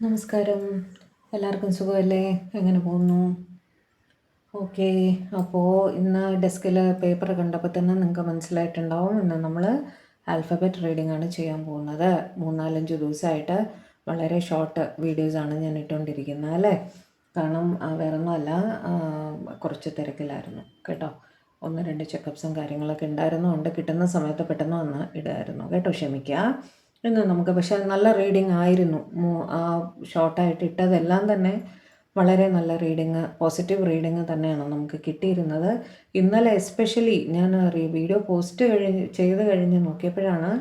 നമസ്കാരം. എല്ലാവർക്കും സുഖമല്ലേ? എങ്ങനെ പോകുന്നു? ഓക്കെ. അപ്പോൾ ഇന്ന് ഡെസ്കിൽ പേപ്പർ കണ്ടപ്പോൾ തന്നെ നിങ്ങൾക്ക് മനസ്സിലായിട്ടുണ്ടാവും, ഇന്ന് നമ്മൾ ആൽഫബറ്റ് റീഡിംഗ് ആണ് ചെയ്യാൻ പോകുന്നത്. 3-4 ദിവസമായിട്ട് വളരെ ഷോർട്ട് വീഡിയോസാണ് ഞാൻ ഇട്ടുകൊണ്ടിരിക്കുന്നത് അല്ലേ. കാരണം വേറൊന്നുമല്ല, കുറച്ച് തിരക്കിലായിരുന്നു കേട്ടോ. 1-2 ചെക്കപ്സും കാര്യങ്ങളൊക്കെ ഉണ്ടായിരുന്നുകൊണ്ട് കിട്ടുന്ന സമയത്ത് പെട്ടെന്ന് വന്ന് ഇടുമായിരുന്നു കേട്ടോ, ക്ഷമിക്കുക. ഇന്ന് നമുക്ക് പക്ഷേ നല്ല റീഡിംഗ് ആയിരുന്നു. ഷോർട്ടായിട്ട് ഇട്ടതെല്ലാം തന്നെ വളരെ നല്ല റീഡിങ്, പോസിറ്റീവ് റീഡിങ് തന്നെയാണ് നമുക്ക് കിട്ടിയിരുന്നത്. ഇന്നലെ എസ്പെഷ്യലി ഞാൻ വീഡിയോ പോസ്റ്റ് ചെയ്ത് കഴിഞ്ഞ് നോക്കിയപ്പോഴാണ്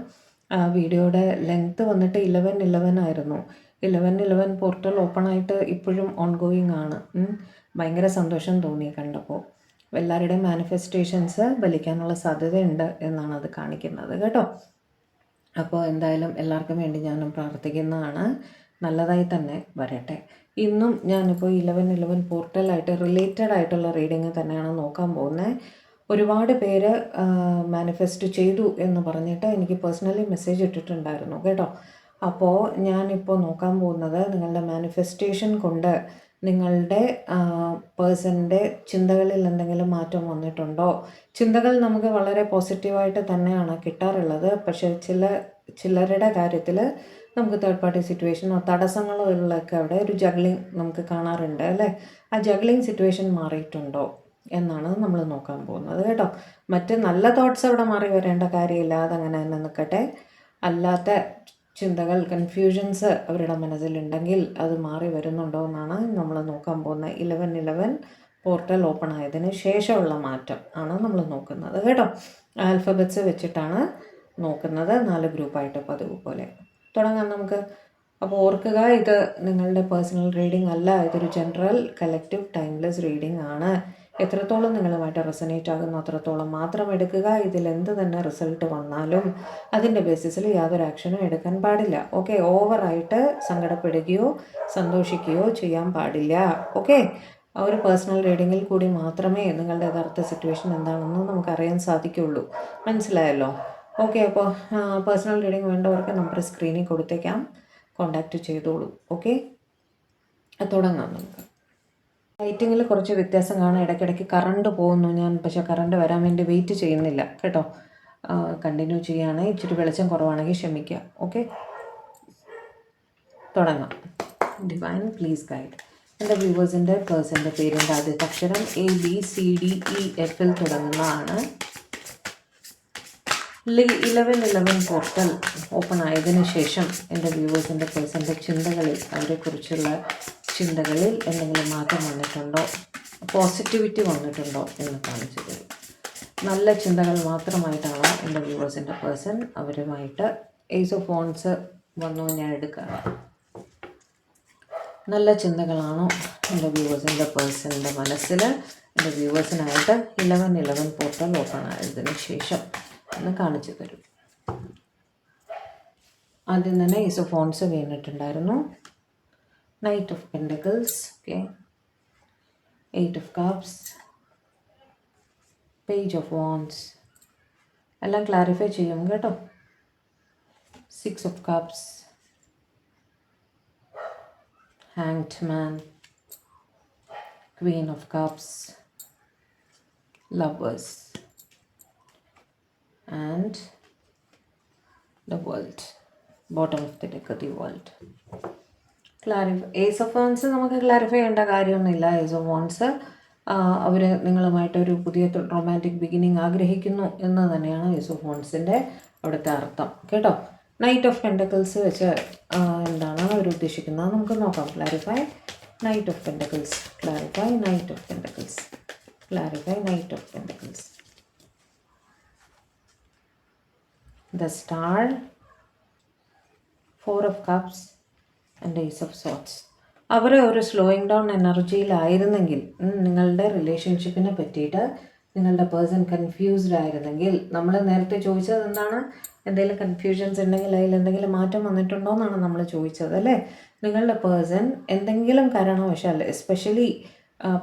വീഡിയോയുടെ ലെങ്ത്ത് വന്നിട്ട് 11:11 ആയിരുന്നു. 11:11 പോർട്ടൽ ഓപ്പൺ ആയിട്ട് ഇപ്പോഴും ഓൺ ഗോയിങ് ആണ്. ഭയങ്കര സന്തോഷം തോന്നി കണ്ടപ്പോൾ. എല്ലാവരുടെയും മാനിഫെസ്റ്റേഷൻസ് ഫലിക്കാനുള്ള സാധ്യതയുണ്ട് എന്നാണ് അത് കാണിക്കുന്നത് കേട്ടോ. അപ്പോൾ എന്തായാലും എല്ലാവർക്കും വേണ്ടി ഞാനും പ്രാർത്ഥിക്കുന്നതാണ്. നല്ലതായി തന്നെ വരട്ടെ. ഇന്നും ഞാനിപ്പോൾ 11:11 പോർട്ടലായിട്ട് റിലേറ്റഡ് ആയിട്ടുള്ള റീഡിങ് തന്നെയാണ് നോക്കാൻ പോകുന്നത്. ഒരുപാട് പേര് മാനിഫെസ്റ്റ് ചെയ്തു എന്ന് പറഞ്ഞിട്ട് എനിക്ക് പേഴ്സണലി മെസ്സേജ് ഇട്ടിട്ടുണ്ടായിരുന്നു കേട്ടോ. അപ്പോൾ ഞാനിപ്പോൾ നോക്കാൻ പോകുന്നത് നിങ്ങളുടെ മാനിഫെസ്റ്റേഷൻ കൊണ്ട് നിങ്ങളുടെ പേഴ്സൻ്റെ ചിന്തകളിൽ എന്തെങ്കിലും മാറ്റം വന്നിട്ടുണ്ടോ. ചിന്തകൾ നമുക്ക് വളരെ പോസിറ്റീവായിട്ട് തന്നെയാണ് കിട്ടാറുള്ളത്. പക്ഷേ ചിലരുടെ കാര്യത്തിൽ നമുക്ക് തേർഡ് പാർട്ടി സിറ്റുവേഷനോ തടസ്സങ്ങളോ ഉള്ളതൊക്കെ അവിടെ ഒരു ജഗ്ലിങ് നമുക്ക് കാണാറുണ്ട് അല്ലേ. ആ ജഗ്ലിങ് സിറ്റുവേഷൻ മാറിയിട്ടുണ്ടോ എന്നാണ് നമ്മൾ നോക്കാൻ പോകുന്നത് കേട്ടോ. മറ്റ് നല്ല തോട്ട്സ് അവിടെ മാറി വരേണ്ട കാര്യമില്ല, അതങ്ങനെ തന്നെ നിൽക്കട്ടെ. അല്ലാത്ത ചിന്തകൾ, കൺഫ്യൂഷൻസ് അവരുടെ മനസ്സിലുണ്ടെങ്കിൽ അത് മാറി വരുന്നുണ്ടോ എന്നാണ് നമ്മൾ നോക്കാൻ പോകുന്നത്. 11:11 പോർട്ടൽ ഓപ്പൺ ആയതിന് ശേഷമുള്ള മാറ്റം ആണ് നമ്മൾ നോക്കുന്നത് കേട്ടോ. ആൽഫബറ്റ്സ് വെച്ചിട്ടാണ് നോക്കുന്നത്, 4 ഗ്രൂപ്പായിട്ട് പതിവ് പോലെ. തുടങ്ങാം നമുക്ക്. അപ്പോൾ ഓർക്കുക, ഇത് നിങ്ങളുടെ പേഴ്സണൽ റീഡിംഗ് അല്ല, ഇതൊരു ജനറൽ കളക്റ്റീവ് ടൈംലെസ് റീഡിംഗ് ആണ്. എത്രത്തോളം നിങ്ങളുമായിട്ട് റെസനേറ്റ് ആകുന്നു അത്രത്തോളം മാത്രം എടുക്കുക. ഇതിലെന്ത് തന്നെ റിസൾട്ട് വന്നാലും അതിൻ്റെ ബേസിസിൽ യാതൊരു ആക്ഷനും എടുക്കാൻ പാടില്ല. ഓക്കെ, ഓവറായിട്ട് സങ്കടപ്പെടുകയോ സന്തോഷിക്കുകയോ ചെയ്യാൻ പാടില്ല. ഓക്കെ, ആ ഒരു പേഴ്സണൽ റീഡിങ്ങിൽ കൂടി മാത്രമേ നിങ്ങളുടെ യഥാർത്ഥ സിറ്റുവേഷൻ എന്താണെന്ന് നമുക്കറിയാൻ സാധിക്കുള്ളൂ. മനസ്സിലായല്ലോ? ഓക്കെ, അപ്പോൾ പേഴ്സണൽ റീഡിംഗ് വേണ്ടവർക്ക് നമ്പർ സ്ക്രീനിൽ കൊടുത്തേക്കാം, കോണ്ടാക്റ്റ് ചെയ്തോളൂ. ഓക്കെ, തുടങ്ങാം നമുക്ക്. ലൈറ്റിങ്ങിൽ കുറച്ച് വ്യത്യാസം കാണാം, ഇടയ്ക്കിടയ്ക്ക് കറണ്ട് പോകുന്നു. ഞാൻ പക്ഷേ കറണ്ട് വരാൻ വേണ്ടി വെയിറ്റ് ചെയ്യുന്നില്ല കേട്ടോ, കണ്ടിന്യൂ ചെയ്യുകയാണ്. ഇച്ചിരി വെളിച്ചം കുറവാണെങ്കിൽ ക്ഷമിക്കുക. ഓക്കെ, തുടങ്ങാം. Divine please guide. എൻ്റെ വ്യൂവേഴ്സിൻ്റെ പേഴ്സൻ്റെ പേരിൻ്റെ ആദ്യത്തെ അക്ഷരം ABCDEF തുടങ്ങുന്നതാണ്. 11:11 പോർട്ടൽ ഓപ്പൺ ആയതിനു ശേഷം എൻ്റെ വ്യൂവേഴ്സിൻ്റെ പേഴ്സൻ്റെ ചിന്തകളിൽ, അവരെക്കുറിച്ചുള്ള ചിന്തകളിൽ എന്തെങ്കിലും മാറ്റം വന്നിട്ടുണ്ടോ, പോസിറ്റിവിറ്റി വന്നിട്ടുണ്ടോ എന്ന് കാണിച്ചു തരും. നല്ല ചിന്തകൾ മാത്രമായിട്ടാണ് എൻ്റെ വ്യൂവേഴ്സിൻ്റെ പേഴ്സൺ അവരുമായിട്ട്. ഏസ് ഓഫ് വോൺസ് വന്നു, ഞാൻ എടുക്കുകയാണ്. നല്ല ചിന്തകളാണോ എൻ്റെ വ്യൂവേഴ്സിൻ്റെ പേഴ്സണിൻ്റെ മനസ്സിൽ എൻ്റെ വ്യൂവേഴ്സിനായിട്ട് 11:11 പോർട്ടൽ ഓപ്പൺ ആയതിനു ശേഷം എന്ന് കാണിച്ചു തരും. ആദ്യം തന്നെ ഏസ് ഓഫ് വോൺസ് വീണിട്ടുണ്ടായിരുന്നു. Knight of Pentacles, okay, 8 of Cups, Page of Wands, എല്ലാം ക്ലാരിഫൈ ചെയ്യും കേട്ടോ. 6 of Cups, Hanged Man, Queen of Cups, Lovers, and the World, bottom of the deck, the World. Ace of wands നമുക്ക് clarify ചെയ്യേണ്ട കാര്യമൊന്നുമില്ല. Ace of വോൺസ് അവർ നിങ്ങളുമായിട്ടൊരു പുതിയ romantic beginning ആഗ്രഹിക്കുന്നു എന്ന് തന്നെയാണ് ഏസ് ഓഫ് വോൺസിൻ്റെ അവിടുത്തെ അർത്ഥം കേട്ടോ. നൈറ്റ് ഓഫ് പെൻറ്റക്കിൾസ് വെച്ച് എന്താണ് അവർ ഉദ്ദേശിക്കുന്നത് നമുക്ക് നോക്കാം. Clarify knight of pentacles, clarify knight of pentacles, clarify knight of pentacles. The star, 4 of Cups and ace of swords. അവർ ഒരു സ്ലോയിങ് ഡൗൺ എനർജിയിലായിരുന്നെങ്കിൽ, നിങ്ങളുടെ റിലേഷൻഷിപ്പിനെ പറ്റിയിട്ട് നിങ്ങളുടെ പേഴ്സൺ കൺഫ്യൂസ്ഡ് ആയിരുന്നെങ്കിൽ, നമ്മൾ നേരത്തെ ചോദിച്ചത് എന്താണ്, എന്തെങ്കിലും കൺഫ്യൂഷൻസ് ഉണ്ടെങ്കിൽ അതിൽ എന്തെങ്കിലും മാറ്റം വന്നിട്ടുണ്ടോ എന്നാണ് നമ്മൾ ചോദിച്ചത് അല്ലേ. നിങ്ങളുടെ പേഴ്സൺ എന്തെങ്കിലും കാരണവശാൽ, എസ്പെഷ്യലി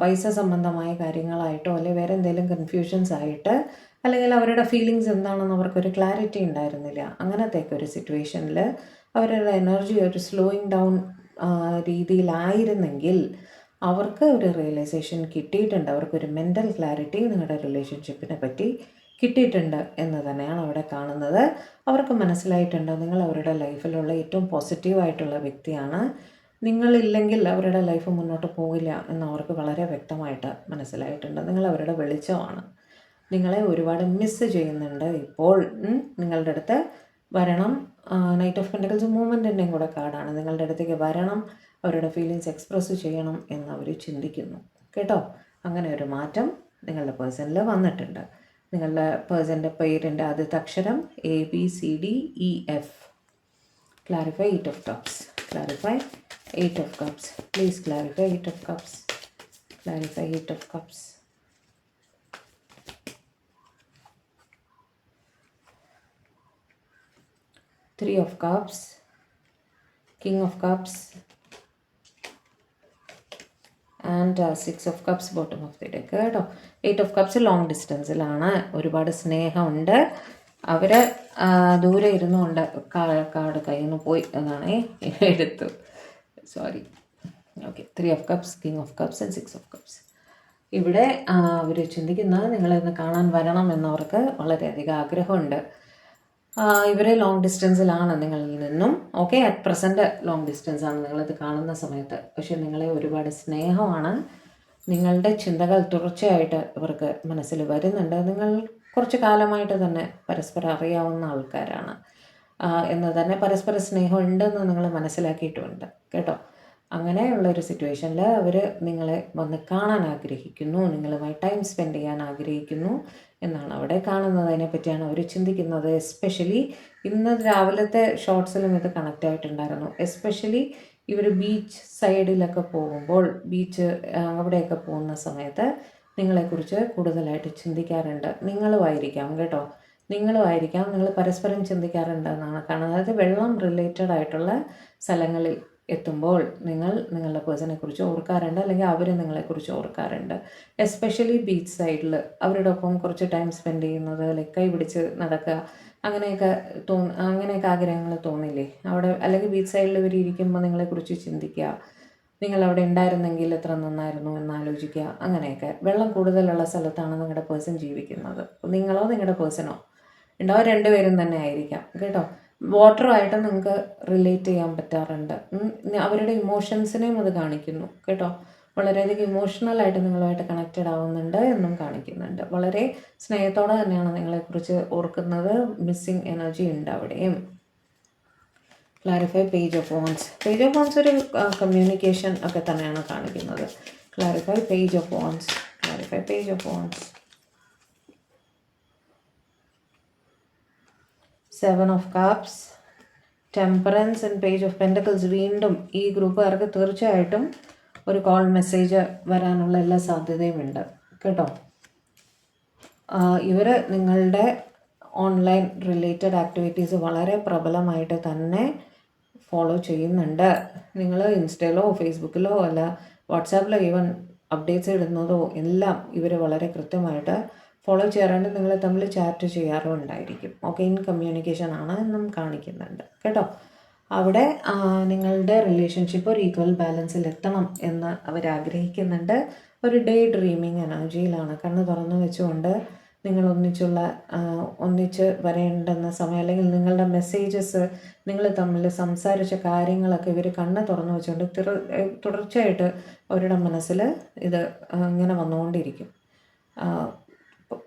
പൈസ സംബന്ധമായ കാര്യങ്ങളായിട്ടോ അല്ലെങ്കിൽ വേറെ എന്തെങ്കിലും കൺഫ്യൂഷൻസ് ആയിട്ട്, അല്ലെങ്കിൽ അവരുടെ ഫീലിങ്സ് എന്താണെന്ന് അവർക്കൊരു ക്ലാരിറ്റി ഉണ്ടായിരുന്നില്ല, അങ്ങനത്തെയൊക്കെ ഒരു സിറ്റുവേഷനിൽ അവരുടെ എനർജി ഒരു സ്ലോയിങ് ഡൗൺ രീതിയിലായിരുന്നെങ്കിൽ അവർക്ക് ഒരു റിയലൈസേഷൻ കിട്ടിയിട്ടുണ്ട്, അവർക്കൊരു മെൻ്റൽ ക്ലാരിറ്റി നിങ്ങളുടെ റിലേഷൻഷിപ്പിനെ പറ്റി കിട്ടിയിട്ടുണ്ട് എന്ന് തന്നെയാണ് അവിടെ കാണുന്നത്. അവർക്ക് മനസ്സിലായിട്ടുണ്ട് നിങ്ങൾ അവരുടെ ലൈഫിലുള്ള ഏറ്റവും പോസിറ്റീവായിട്ടുള്ള വ്യക്തിയാണ്, നിങ്ങളില്ലെങ്കിൽ അവരുടെ ലൈഫ് മുന്നോട്ട് പോകില്ല എന്ന് അവർക്ക് വളരെ വ്യക്തമായിട്ട് മനസ്സിലായിട്ടുണ്ട്. നിങ്ങൾ അവരുടെ വെളിച്ചമാണ്, നിങ്ങളെ ഒരുപാട് മിസ്സ് ചെയ്യുന്നുണ്ട്. ഇപ്പോൾ നിങ്ങളുടെ അടുത്ത് വരണം. നൈറ്റ് ഓഫ് പെൻറ്റക്കിൾസ് മൂവ്മെൻറ്റിൻ്റെയും കൂടെ കാർഡാണ്. നിങ്ങളുടെ അടുത്തേക്ക് വരണം, അവരുടെ ഫീലിങ്സ് എക്സ്പ്രസ് ചെയ്യണം എന്ന് അവർ ചിന്തിക്കുന്നു കേട്ടോ. അങ്ങനെ ഒരു മാറ്റം നിങ്ങളുടെ പേഴ്സണിൽ വന്നിട്ടുണ്ട്. നിങ്ങളുടെ പേഴ്സൻ്റെ പേരിൻ്റെ ആദ്യത്തെ അക്ഷരം ABCDEF. Clarify 8 of Cups. Clarify 8 of Cups. Please clarify 8 of Cups. Clarify 8 of Cups. Three of Cups. King of Cups. And 6 of Cups bottom of the deck കേട്ടോ. 8 of Cups ലോങ് ഡിസ്റ്റൻസിലാണ്, ഒരുപാട് സ്നേഹമുണ്ട്. അവർ ദൂരെ ഇരുന്നുകൊണ്ട് കാർഡ് കയ്യിൽ നിന്ന് പോയി എന്നാണ് എടുത്തു, sorry. Okay, 3 of Cups, King of Cups and 6 of Cups. ഇവിടെ അവർ ചിന്തിക്കുന്നത് നിങ്ങളെന്ന് കാണാൻ വരണം എന്നവർക്ക് വളരെയധികം ആഗ്രഹമുണ്ട്. ഇവർ ലോങ് ഡിസ്റ്റൻസിലാണ് നിങ്ങളിൽ നിന്നും. ഓക്കെ, അറ്റ് പ്രസൻറ്റ് ലോങ് ഡിസ്റ്റൻസാണ് നിങ്ങളിത് കാണുന്ന സമയത്ത്. പക്ഷേ നിങ്ങളെ ഒരുപാട് സ്നേഹമാണ്, നിങ്ങളുടെ ചിന്തകൾ തുടർച്ചയായിട്ട് ഇവർക്ക് മനസ്സിൽ വരുന്നുണ്ട്. നിങ്ങൾ കുറച്ച് കാലമായിട്ട് തന്നെ പരസ്പരം അറിയാവുന്ന ആൾക്കാരാണ് എന്ന് തന്നെ, പരസ്പര സ്നേഹം ഉണ്ടെന്ന് നിങ്ങൾ മനസ്സിലാക്കിയിട്ടുമുണ്ട് കേട്ടോ. അങ്ങനെയുള്ളൊരു സിറ്റുവേഷനിൽ അവർ നിങ്ങളെ വന്ന് കാണാൻ ആഗ്രഹിക്കുന്നു, നിങ്ങളുമായി ടൈം സ്പെൻഡ് ചെയ്യാൻ ആഗ്രഹിക്കുന്നു എന്നാണ് അവിടെ കാണുന്നത്. അതിനെപ്പറ്റിയാണ് അവർ ചിന്തിക്കുന്നത്. എസ്പെഷ്യലി ഇന്ന് രാവിലത്തെ ഷോർട്സിലും ഇത് കണക്റ്റ് ആയിട്ടുണ്ടായിരുന്നു. എസ്പെഷ്യലി ഇവർ ബീച്ച് സൈഡിലൊക്കെ പോകുമ്പോൾ, ബീച്ച് അവിടെയൊക്കെ പോകുന്ന സമയത്ത് നിങ്ങളെക്കുറിച്ച് കൂടുതലായിട്ട് ചിന്തിക്കാറുണ്ട്. നിങ്ങളുമായിരിക്കാം കേട്ടോ, നിങ്ങളുമായിരിക്കാം, നിങ്ങൾ പരസ്പരം ചിന്തിക്കാറുണ്ട് എന്നാണ് കാണുന്നത്. അതായത് വെള്ളം റിലേറ്റഡ് ആയിട്ടുള്ള സ്ഥലങ്ങളിൽ എത്തുമ്പോൾ നിങ്ങൾ നിങ്ങളുടെ പേഴ്സണെ കുറിച്ച് ഓർക്കാറുണ്ട്, അല്ലെങ്കിൽ അവർ നിങ്ങളെക്കുറിച്ച് ഓർക്കാറുണ്ട്. എസ്പെഷ്യലി ബീച്ച് സൈഡിൽ അവരുടെ ഒപ്പം കുറച്ച് ടൈം സ്പെൻഡ് ചെയ്യുന്നത്, ലൈക്ക് കൈ പിടിച്ച് നടക്കുക, അങ്ങനെയൊക്കെ അങ്ങനെയൊക്കെ ആഗ്രഹങ്ങൾ തോന്നില്ലേ അവിടെ? അല്ലെങ്കിൽ ബീച്ച് സൈഡിൽ ഇവർ ഇരിക്കുമ്പോൾ നിങ്ങളെക്കുറിച്ച് ചിന്തിക്കുക, നിങ്ങളവിടെ ഉണ്ടായിരുന്നെങ്കിൽ എത്ര നന്നായിരുന്നു എന്നാലോചിക്കുക. അങ്ങനെയൊക്കെ വെള്ളം കൂടുതലുള്ള സ്ഥലത്താണ് നിങ്ങളുടെ പേഴ്സൺ ജീവിക്കുന്നത്. നിങ്ങളോ നിങ്ങളുടെ പേഴ്സണോ ഉണ്ടാവും, രണ്ടുപേരും തന്നെ ആയിരിക്കാം കേട്ടോ. വാട്ടറുമായിട്ട് നിങ്ങൾക്ക് റിലേറ്റ് ചെയ്യാൻ പറ്റാറുണ്ട്. അവരുടെ ഇമോഷൻസിനെയും അത് കാണിക്കുന്നു കേട്ടോ. വളരെയധികം ഇമോഷണലായിട്ട് നിങ്ങളുമായിട്ട് കണക്റ്റഡ് ആവുന്നുണ്ട് എന്നും കാണിക്കുന്നുണ്ട്. വളരെ സ്നേഹത്തോടെ തന്നെയാണ് നിങ്ങളെക്കുറിച്ച് ഓർക്കുന്നത്. മിസ്സിങ് എനർജി ഉണ്ട് അവിടെയും. Clarify page of wands. Page of wands ഒരു കമ്മ്യൂണിക്കേഷൻ ഒക്കെ തന്നെയാണ് കാണിക്കുന്നത്. Clarify page of wands. Clarify page of wands. 7 of Cups, Temperance and Page of Pentacles. വീണ്ടും ഈ ഗ്രൂപ്പുകാർക്ക് തീർച്ചയായിട്ടും ഒരു കോൾ മെസ്സേജ് വരാനുള്ള എല്ലാ സാധ്യതയുമുണ്ട് കേട്ടോ. ഇവർ നിങ്ങളുടെ ഓൺലൈൻ റിലേറ്റഡ് ആക്ടിവിറ്റീസ് വളരെ പ്രബലമായിട്ട് തന്നെ ഫോളോ ചെയ്യുന്നുണ്ട്. നിങ്ങൾ ഇൻസ്റ്റയിലോ ഫേസ്ബുക്കിലോ അല്ല വാട്സാപ്പിലോ ഈവൻ അപ്ഡേറ്റ്സ് ഇടുന്നതോ എല്ലാം ഇവർ വളരെ കൃത്യമായിട്ട് ഫോളോ ചെയ്യാറുണ്ട്. നിങ്ങൾ തമ്മിൽ ചാറ്റ് ചെയ്യാറും ഉണ്ടായിരിക്കും. ഓക്കെ, ഇൻ കമ്മ്യൂണിക്കേഷൻ ആണ് എന്നും കാണിക്കുന്നുണ്ട് കേട്ടോ. അവിടെ നിങ്ങളുടെ റിലേഷൻഷിപ്പ് ഒരു ഈക്വൽ ബാലൻസിൽ എത്തണം എന്ന് അവരാഗ്രഹിക്കുന്നുണ്ട്. ഒരു ഡേ ഡ്രീമിങ് എനർജിയിലാണ്, കണ്ണ് തുറന്നു വെച്ചുകൊണ്ട് നിങ്ങൾ ഒന്നിച്ച് വരേണ്ടുന്ന സമയം, അല്ലെങ്കിൽ നിങ്ങളുടെ മെസ്സേജസ്, നിങ്ങൾ തമ്മിൽ സംസാരിച്ച കാര്യങ്ങളൊക്കെ ഇവർ കണ്ണ് തുറന്നു വെച്ചുകൊണ്ട് തുടർച്ചയായിട്ട് അവരുടെ മനസ്സിൽ ഇത് ഇങ്ങനെ വന്നുകൊണ്ടിരിക്കും.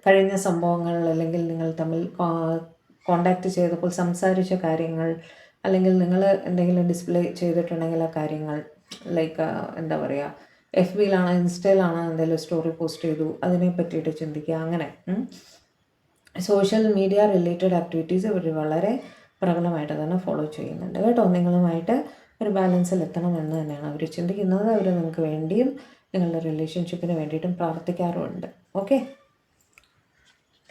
കഴിഞ്ഞ സംഭവങ്ങൾ, അല്ലെങ്കിൽ നിങ്ങൾ തമ്മിൽ കോണ്ടാക്റ്റ് ചെയ്തപ്പോൾ സംസാരിച്ച കാര്യങ്ങൾ, അല്ലെങ്കിൽ നിങ്ങൾ എന്തെങ്കിലും ഡിസ്പ്ലേ ചെയ്തിട്ടുണ്ടെങ്കിൽ ആ കാര്യങ്ങൾ, ലൈക്ക് എന്താ പറയുക, FBയിലാണോ ഇൻസ്റ്റയിലാണോ എന്തെങ്കിലും സ്റ്റോറി പോസ്റ്റ് ചെയ്തു അതിനെ പറ്റിയിട്ട് ചിന്തിക്കുക. അങ്ങനെ സോഷ്യൽ മീഡിയ റിലേറ്റഡ് ആക്ടിവിറ്റീസ് ഇവർ വളരെ പ്രബലമായിട്ട് തന്നെ ഫോളോ ചെയ്യുന്നുണ്ട് കേട്ടോ. നിങ്ങളുമായിട്ട് ഒരു ബാലൻസിൽ എത്തണമെന്ന് തന്നെയാണ് അവർ ചിന്തിക്കുന്നത്. അവർ നിങ്ങൾക്ക് വേണ്ടിയും നിങ്ങളുടെ റിലേഷൻഷിപ്പിന് വേണ്ടിയിട്ടും പ്രാർത്ഥിക്കാറുമുണ്ട്. Okay,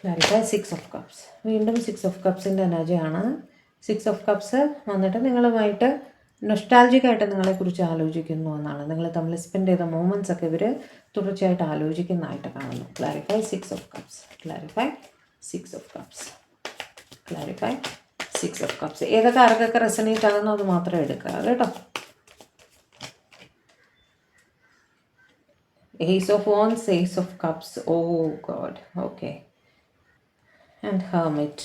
clarify 6 of Cups. വീണ്ടും 6 of Cupസിൻ്റെ എനർജിയാണ്. 6 of Cups വന്നിട്ട് നിങ്ങളുമായിട്ട് നൊസ്റ്റാൾജിക്കായിട്ട് നിങ്ങളെക്കുറിച്ച് ആലോചിക്കുന്നു എന്നാണ്. നിങ്ങൾ തമ്മിൽ സ്പെൻഡ് ചെയ്ത മൊമെൻറ്റ്സ് ഒക്കെ ഇവർ തുടർച്ചയായിട്ട് ആലോചിക്കുന്നതായിട്ട് കാണുന്നു. Clarify 6 of Cups. Clarify 6 of Cups. Clarify 6 of Cups. ഏതൊക്കെ ആർക്കൊക്കെ റെസനേറ്റ് ആകുന്നോ അത് മാത്രം എടുക്കുക കേട്ടോ. Ace of Wands, Ace of Cups. Oh God. Okay. And Hermit.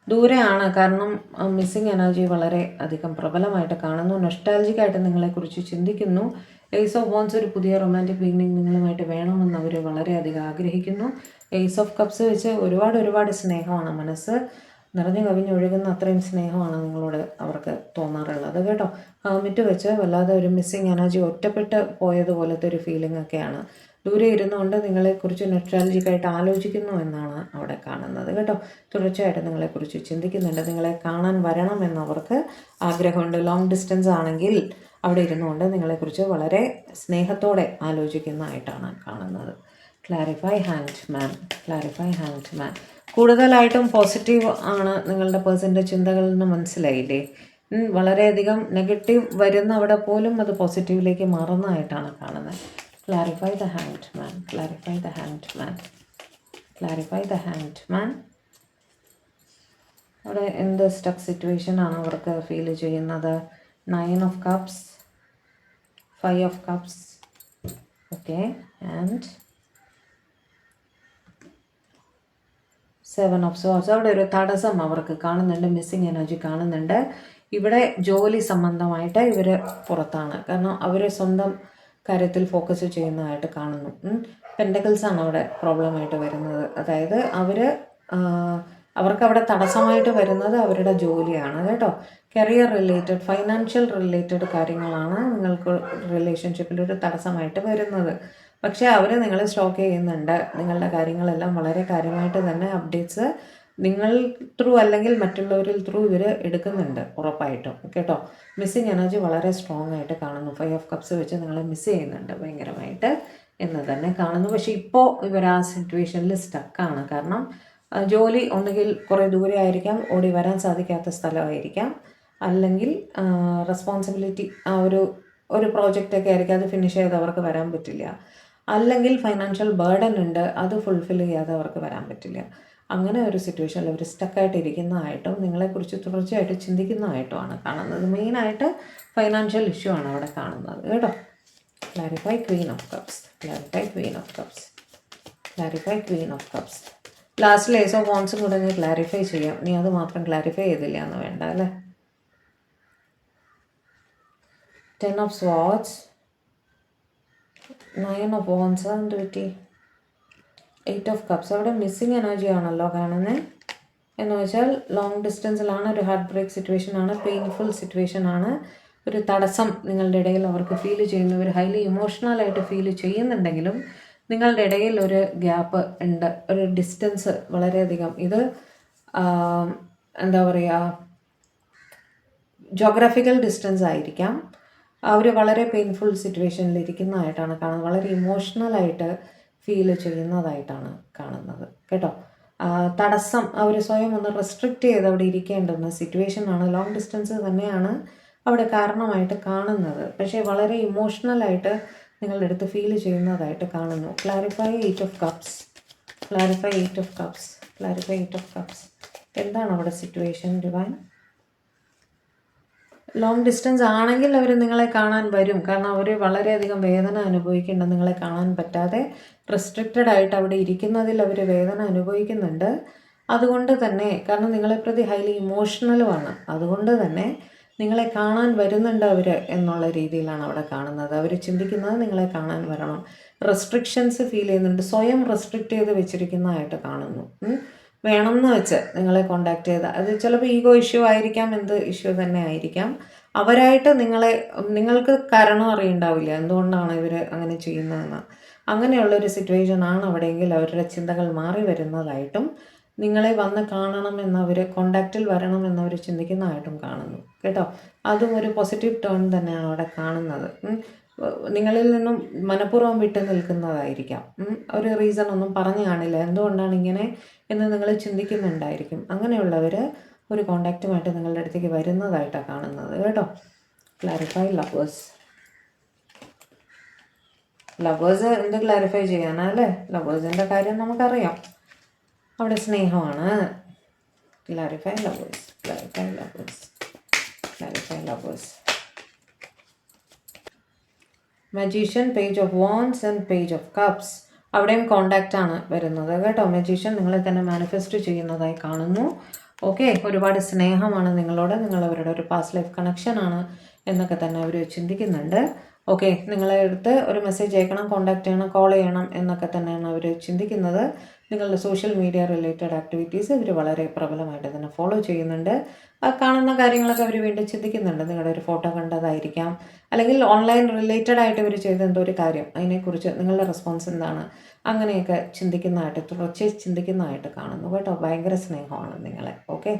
ദൂരെയാണ്, കാരണം മിസ്സിങ് എനർജി വളരെ അധികം പ്രബലമായിട്ട് കാണുന്നു. നൊസ്റ്റാൾജിക്കായിട്ട് നിങ്ങളെക്കുറിച്ച് ചിന്തിക്കുന്നു. ഏസ് ഓഫ് വോൺസ് ഒരു പുതിയ റൊമാൻറ്റിക് ബിഗിനിങ് നിങ്ങളുമായിട്ട് വേണമെന്ന് അവർ വളരെയധികം ആഗ്രഹിക്കുന്നു. ഏസ് ഓഫ് കപ്സ് വെച്ച് ഒരുപാട് സ്നേഹമാണ്, മനസ്സ് നിറഞ്ഞു കവിഞ്ഞൊഴുകുന്ന അത്രയും സ്നേഹമാണ് നിങ്ങളോട് അവർക്ക് തോന്നാറുള്ളത് കേട്ടോ. ഹെർമിറ്റ് വെച്ച് വല്ലാതെ ഒരു മിസ്സിങ് എനർജി, ഒറ്റപ്പെട്ട് പോയതുപോലത്തെ ഒരു ഫീലിംഗ് ഒക്കെയാണ്. ദൂരെ ഇരുന്നുകൊണ്ട് നിങ്ങളെക്കുറിച്ച് നൊസ്റ്റാൾജിക്കായിട്ട് ആലോചിക്കുന്നു എന്നാണ് അവിടെ കാണുന്നത് കേട്ടോ. തുടർച്ചയായിട്ട് നിങ്ങളെക്കുറിച്ച് ചിന്തിക്കുന്നുണ്ട്. നിങ്ങളെ കാണാൻ വരണമെന്ന് അവർക്ക് ആഗ്രഹമുണ്ട്. ലോങ് ഡിസ്റ്റൻസ് ആണെങ്കിൽ അവിടെ ഇരുന്നുകൊണ്ട് നിങ്ങളെക്കുറിച്ച് വളരെ സ്നേഹത്തോടെ ആലോചിക്കുന്നതായിട്ടാണ് കാണുന്നത്. ക്ലാരിഫൈ ഹാൻഡ് മാൻ. ക്ലാരിഫൈ ഹാൻഡ് മാൻ. കൂടുതലായിട്ടും പോസിറ്റീവ് ആണ് നിങ്ങളുടെ പേഴ്സൻ്റെ ചിന്തകളിൽ നിന്ന് മനസ്സിലായില്ലേ. വളരെയധികം നെഗറ്റീവ് വരുന്ന അവിടെ പോലും അത് പോസിറ്റീവിലേക്ക് മാറുന്നതായിട്ടാണ് കാണുന്നത്. Clarify the Hanged Man. Clarify the Hanged Man. Clarify the Hanged Man. അവിടെ എന്ത് സ്റ്റക്ക് സിറ്റുവേഷൻ ആണ് അവർക്ക് ഫീൽ ചെയ്യുന്നത്? 9 of Cups, 5 of Cups, okay, and 7 of Swords. അവിടെ ഒരു തടസ്സം അവർക്ക് കാണുന്നുണ്ട്, മിസ്സിങ് എനർജി കാണുന്നുണ്ട്. ഇവിടെ ജോലി സംബന്ധമായിട്ട് ഇവർ പുറത്താണ്, കാരണം അവർ സ്വന്തം കാര്യത്തിൽ ഫോക്കസ് ചെയ്യുന്നതായിട്ട് കാണുന്നു. പെൻഡക്കിൾസ് ആണ് അവിടെ പ്രോബ്ലമായിട്ട് വരുന്നത്. അതായത് അവർക്ക് അവിടെ തടസ്സമായിട്ട് വരുന്നത് അവരുടെ ജോലിയാണ് കേട്ടോ. കരിയർ റിലേറ്റഡ്, ഫൈനാൻഷ്യൽ റിലേറ്റഡ് കാര്യങ്ങളാണ് നിങ്ങൾക്ക് റിലേഷൻഷിപ്പിലൊരു തടസ്സമായിട്ട് വരുന്നത്. പക്ഷേ അവർ നിങ്ങളെ സ്റ്റോക്ക് ചെയ്യുന്നുണ്ട്. നിങ്ങളുടെ കാര്യങ്ങളെല്ലാം വളരെ കാര്യമായിട്ട് തന്നെ അപ്ഡേറ്റ്സ് നിങ്ങൾ ത്രൂ അല്ലെങ്കിൽ മറ്റുള്ളവരിൽ ത്രൂ ഇവർ എടുക്കുന്നുണ്ട് ഉറപ്പായിട്ടും കേട്ടോ. മിസ്സിങ് എനർജി വളരെ സ്ട്രോങ് ആയിട്ട് കാണുന്നു. 5 of Cups വെച്ച് നിങ്ങളെ മിസ് ചെയ്യുന്നുണ്ട് ഭയങ്കരമായിട്ട് എന്ന് തന്നെ കാണുന്നു. പക്ഷേ ഇപ്പോൾ ഇവർ ആ സിറ്റുവേഷനിൽ സ്റ്റക്കാണ്. കാരണം ജോലി ഒന്നുകിൽ കുറേ ദൂരെ ആയിരിക്കാം, ഓടി വരാൻ സാധിക്കാത്ത സ്ഥലമായിരിക്കാം, അല്ലെങ്കിൽ റെസ്പോൺസിബിലിറ്റി ആ ഒരു പ്രോജക്റ്റൊക്കെ ആയിരിക്കും, അത് ഫിനിഷ് ചെയ്ത് അവർക്ക് വരാൻ പറ്റില്ല. അല്ലെങ്കിൽ ഫൈനാൻഷ്യൽ ബേർഡൻ ഉണ്ട്, അത് ഫുൾഫിൽ ചെയ്യാതെ അവർക്ക് വരാൻ പറ്റില്ല. അങ്ങനെ ഒരു സിറ്റുവേഷനിൽ അവർ സ്റ്റക്കായിട്ട് ഇരിക്കുന്നതായിട്ടും നിങ്ങളെക്കുറിച്ച് തുടർച്ചയായിട്ട് ചിന്തിക്കുന്നതായിട്ടുമാണ് കാണുന്നത്. മെയിനായിട്ട് ഫൈനാൻഷ്യൽ ഇഷ്യൂ ആണ് അവിടെ കാണുന്നത് കേട്ടോ. Clarify Queen of cups. Clarify Queen of cups. Clarify Queen of cups. ലാസ്റ്റിൽ ഏസ് ഓഫ് വോൺസും കൂടെ ഞാൻ ക്ലാരിഫൈ ചെയ്യാം. നീ അത് മാത്രം ക്ലാരിഫൈ ചെയ്തില്ല എന്ന് വേണ്ട അല്ലേ. 10 of Swords, 9 of Wands and 8 of Cups. അവിടെ മിസ്സിങ് എനർജി ആണല്ലോ കാണുന്നത്. എന്ന് വെച്ചാൽ ലോങ് ഡിസ്റ്റൻസിലാണ്, ഒരു ഹാർട്ട് ബ്രേക്ക് സിറ്റുവേഷൻ ആണ്, പെയിൻഫുൾ സിറ്റുവേഷൻ ആണ്, ഒരു തടസ്സം നിങ്ങളുടെ ഇടയിൽ അവർക്ക് ഫീൽ ചെയ്യുന്നു. ഒരു ഹൈലി ഇമോഷണലായിട്ട് ഫീൽ ചെയ്യുന്നുണ്ടെങ്കിലും നിങ്ങളുടെ ഇടയിൽ ഒരു ഗ്യാപ്പ് ഉണ്ട്, ഒരു ഡിസ്റ്റൻസ് വളരെയധികം. ഇത് എന്താ പറയുക, ജോഗ്രഫിക്കൽ ഡിസ്റ്റൻസ് ആയിരിക്കാം. അവർ വളരെ പെയിൻഫുൾ സിറ്റുവേഷനിൽ ഇരിക്കുന്നതായിട്ടാണ് കാണുന്നത്. വളരെ ഇമോഷണലായിട്ട് ഫീൽ ചെയ്യുന്നതായിട്ടാണ് കാണുന്നത് കേട്ടോ. തടസ്സം അവർ സ്വയം ഒന്ന് റെസ്ട്രിക്റ്റ് ചെയ്ത് അവിടെ ഇരിക്കേണ്ടുന്ന സിറ്റുവേഷനാണ്. ലോങ് ഡിസ്റ്റൻസ് തന്നെയാണ് അവിടെ കാരണമായിട്ട് കാണുന്നത്. പക്ഷേ വളരെ ഇമോഷണലായിട്ട് നിങ്ങളുടെ അടുത്ത് ഫീൽ ചെയ്യുന്നതായിട്ട് കാണുന്നു. Clarify 8 of Cups. Clarify 8 of Cups. Clarify 8 of Cups. എന്താണ് അവിടെ സിറ്റുവേഷൻ ഡിവൈൻ? ലോങ് ഡിസ്റ്റൻസ് ആണെങ്കിൽ അവർ നിങ്ങളെ കാണാൻ വരും. കാരണം അവർ വളരെയധികം വേദന അനുഭവിക്കുന്നുണ്ട്. നിങ്ങളെ കാണാൻ പറ്റാതെ റെസ്ട്രിക്റ്റഡ് ആയിട്ട് അവിടെ ഇരിക്കുന്നതിൽ അവർ വേദന അനുഭവിക്കുന്നുണ്ട്. അതുകൊണ്ട് തന്നെ, കാരണം നിങ്ങളെ പ്രതി ഹൈലി ഇമോഷണലുമാണ്, അതുകൊണ്ട് തന്നെ നിങ്ങളെ കാണാൻ വരുന്നുണ്ട് അവർ എന്നുള്ള രീതിയിലാണ് അവിടെ കാണുന്നത്. അവർ ചിന്തിക്കുന്നത് നിങ്ങളെ കാണാൻ വരണം. റെസ്ട്രിക്ഷൻസ് ഫീൽ ചെയ്യുന്നുണ്ട്, സ്വയം റെസ്ട്രിക്റ്റ് ചെയ്ത് വെച്ചിരിക്കുന്നതായിട്ട് കാണുന്നു. വേണമെന്ന് വെച്ച് നിങ്ങളെ കോണ്ടാക്ട് ചെയ്ത, അത് ചിലപ്പോൾ ഈഗോ ഇഷ്യൂ ആയിരിക്കാം, എന്ത് ഇഷ്യൂ തന്നെ ആയിരിക്കാം. അവരായിട്ട് നിങ്ങൾക്ക് കാരണം അറിയണ്ടാവില്ല എന്തുകൊണ്ടാണ് ഇവർ അങ്ങനെ ചെയ്യുന്നതെന്ന്. അങ്ങനെയുള്ളൊരു സിറ്റുവേഷൻ ആണ് അവിടെയെങ്കിൽ അവരുടെ ചിന്തകൾ മാറി വരുന്നതായിട്ടും നിങ്ങളെ വന്ന് കാണണമെന്നവർ, കോണ്ടാക്റ്റിൽ വരണമെന്നവർ ചിന്തിക്കുന്നതായിട്ടും കാണുന്നു കേട്ടോ. അതും ഒരു പോസിറ്റീവ് ടേൺ തന്നെയാണ് അവിടെ കാണുന്നത്. നിങ്ങളിൽ നിന്നും മനഃപൂർവ്വം വിട്ട് നിൽക്കുന്നതായിരിക്കാം. ഒരു റീസൺ ഒന്നും പറഞ്ഞു കാണില്ല, എന്തുകൊണ്ടാണ് ഇങ്ങനെ എന്ന് നിങ്ങൾ ചിന്തിക്കുന്നുണ്ടായിരിക്കും. അങ്ങനെയുള്ളവർ ഒരു കോണ്ടാക്റ്റുമായിട്ട് നിങ്ങളുടെ അടുത്തേക്ക് വരുന്നതായിട്ടാണ് കാണുന്നത് കേട്ടോ. Clarify lovers. ലവേഴ്സ് എന്ത് ക്ലാരിഫൈ ചെയ്യാനല്ലേ? ലവേഴ്സിൻ്റെ കാര്യം നമുക്കറിയാം, അവിടെ സ്നേഹമാണ്. Clarify lovers. Clarify lovers. Clarify lovers. Magician, page of wands and page of cups. അവിടെയും കോണ്ടാക്റ്റ് ആണ് വരുന്നത് കേട്ടോ. മജീഷ്യൻ നിങ്ങളെ തന്നെ മാനിഫെസ്റ്റ് ചെയ്യുന്നതായി കാണുന്നു. ഓക്കെ, ഒരുപാട് സ്നേഹമാണ് നിങ്ങളോട്, നിങ്ങൾ അവരുടെ ഒരു പാസ്റ്റ് ലൈഫ് കണക്ഷനാണ് എന്നൊക്കെ തന്നെ അവർ ചിന്തിക്കുന്നുണ്ട്. ഓക്കെ, നിങ്ങളെ അടുത്ത് ഒരു മെസ്സേജ് അയക്കണം, കോണ്ടാക്ട് ചെയ്യണം, കോൾ ചെയ്യണം എന്നൊക്കെ തന്നെയാണ് അവർ ചിന്തിക്കുന്നത്. നിങ്ങളുടെ സോഷ്യൽ മീഡിയ റിലേറ്റഡ് ആക്ടിവിറ്റീസ് ഇവർ വളരെ പ്രബലമായിട്ട് തന്നെ ഫോളോ ചെയ്യുന്നുണ്ട്. ആ കാണുന്ന കാര്യങ്ങളൊക്കെ അവർ വീണ്ടും ചിന്തിക്കുന്നുണ്ട്. നിങ്ങളുടെ ഒരു ഫോട്ടോ കണ്ടതായിരിക്കാം, അല്ലെങ്കിൽ ഓൺലൈൻ റിലേറ്റഡ് ആയിട്ട് ഇവർ ചെയ്ത എന്തോ ഒരു കാര്യം, അതിനെക്കുറിച്ച് നിങ്ങളുടെ റെസ്പോൺസ് എന്താണ്, അങ്ങനെയൊക്കെ ചിന്തിക്കുന്നതായിട്ട്, തുടർച്ചയെ ചിന്തിക്കുന്നതായിട്ട് കാണുന്നു കേട്ടോ. ഭയങ്കര സ്നേഹമാണ് നിങ്ങളെ. ഓക്കെ,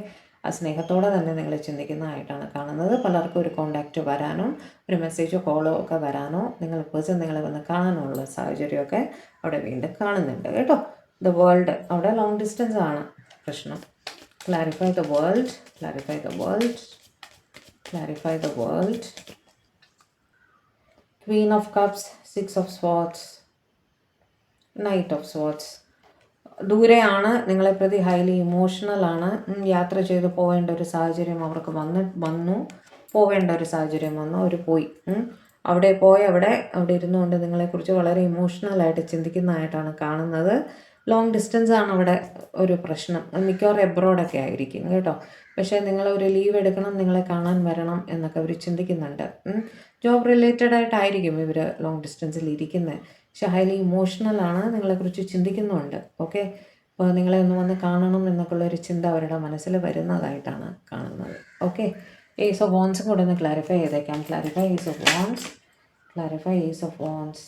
ആ സ്നേഹത്തോടെ തന്നെ നിങ്ങൾ ചിന്തിക്കുന്നതായിട്ടാണ് കാണുന്നത്. പലർക്കും ഒരു കോണ്ടാക്റ്റ് വരാനോ ഒരു മെസ്സേജോ കോളോ ഒക്കെ വരാനോ, നിങ്ങൾ പേഴ്സൺ നിങ്ങളെ വന്ന് കാണാനുള്ള സാഹചര്യമൊക്കെ അവിടെ വീണ്ടും കാണുന്നുണ്ട് കേട്ടോ. ദ വേൾഡ്, അവിടെ ലോങ് ഡിസ്റ്റൻസ് ആണ് പ്രശ്നം. Clarify the world, clarify the world, clarify the world. Queen of cups, six of swords, knight of swords. ദൂരെയാണ്, നിങ്ങളെ പ്രതി ഹൈലി ഇമോഷണലാണ്. യാത്ര ചെയ്ത് പോവേണ്ട ഒരു സാഹചര്യം അവർക്ക് വന്നു, പോവേണ്ട ഒരു സാഹചര്യം വന്നു, അവർ പോയി. അവിടെ ഇരുന്നുകൊണ്ട് നിങ്ങളെക്കുറിച്ച് വളരെ ഇമോഷണലായിട്ട് ചിന്തിക്കുന്നതായിട്ടാണ് കാണുന്നത്. ലോങ് ഡിസ്റ്റൻസ് ആണ് അവിടെ ഒരു പ്രശ്നം. മിക്കവാറും എബ്രോഡൊക്കെ ആയിരിക്കും കേട്ടോ. പക്ഷേ നിങ്ങളൊരു ലീവ് എടുക്കണം, നിങ്ങളെ കാണാൻ വരണം എന്നൊക്കെ അവർ ചിന്തിക്കുന്നുണ്ട്. ജോബ് റിലേറ്റഡ് ആയിട്ടായിരിക്കും ഇവർ ലോങ് ഡിസ്റ്റൻസിൽ ഇരിക്കുന്നത്. പക്ഷെ ഹൈലി ഇമോഷണലാണ്, നിങ്ങളെക്കുറിച്ച് ചിന്തിക്കുന്നുണ്ട്. ഓക്കെ, അപ്പോൾ നിങ്ങളെ ഒന്ന് വന്ന് കാണണം എന്നൊക്കെയുള്ളൊരു ചിന്ത അവരുടെ മനസ്സിൽ വരുന്നതായിട്ടാണ് കാണുന്നത്. ഓക്കെ, ഏസ് ഓഫ് വാൻഡ്സും കൂടെ ഒന്ന് ക്ലാരിഫൈ ചെയ്തേക്കാം. Clarify ace of wands, clarify ace of wands,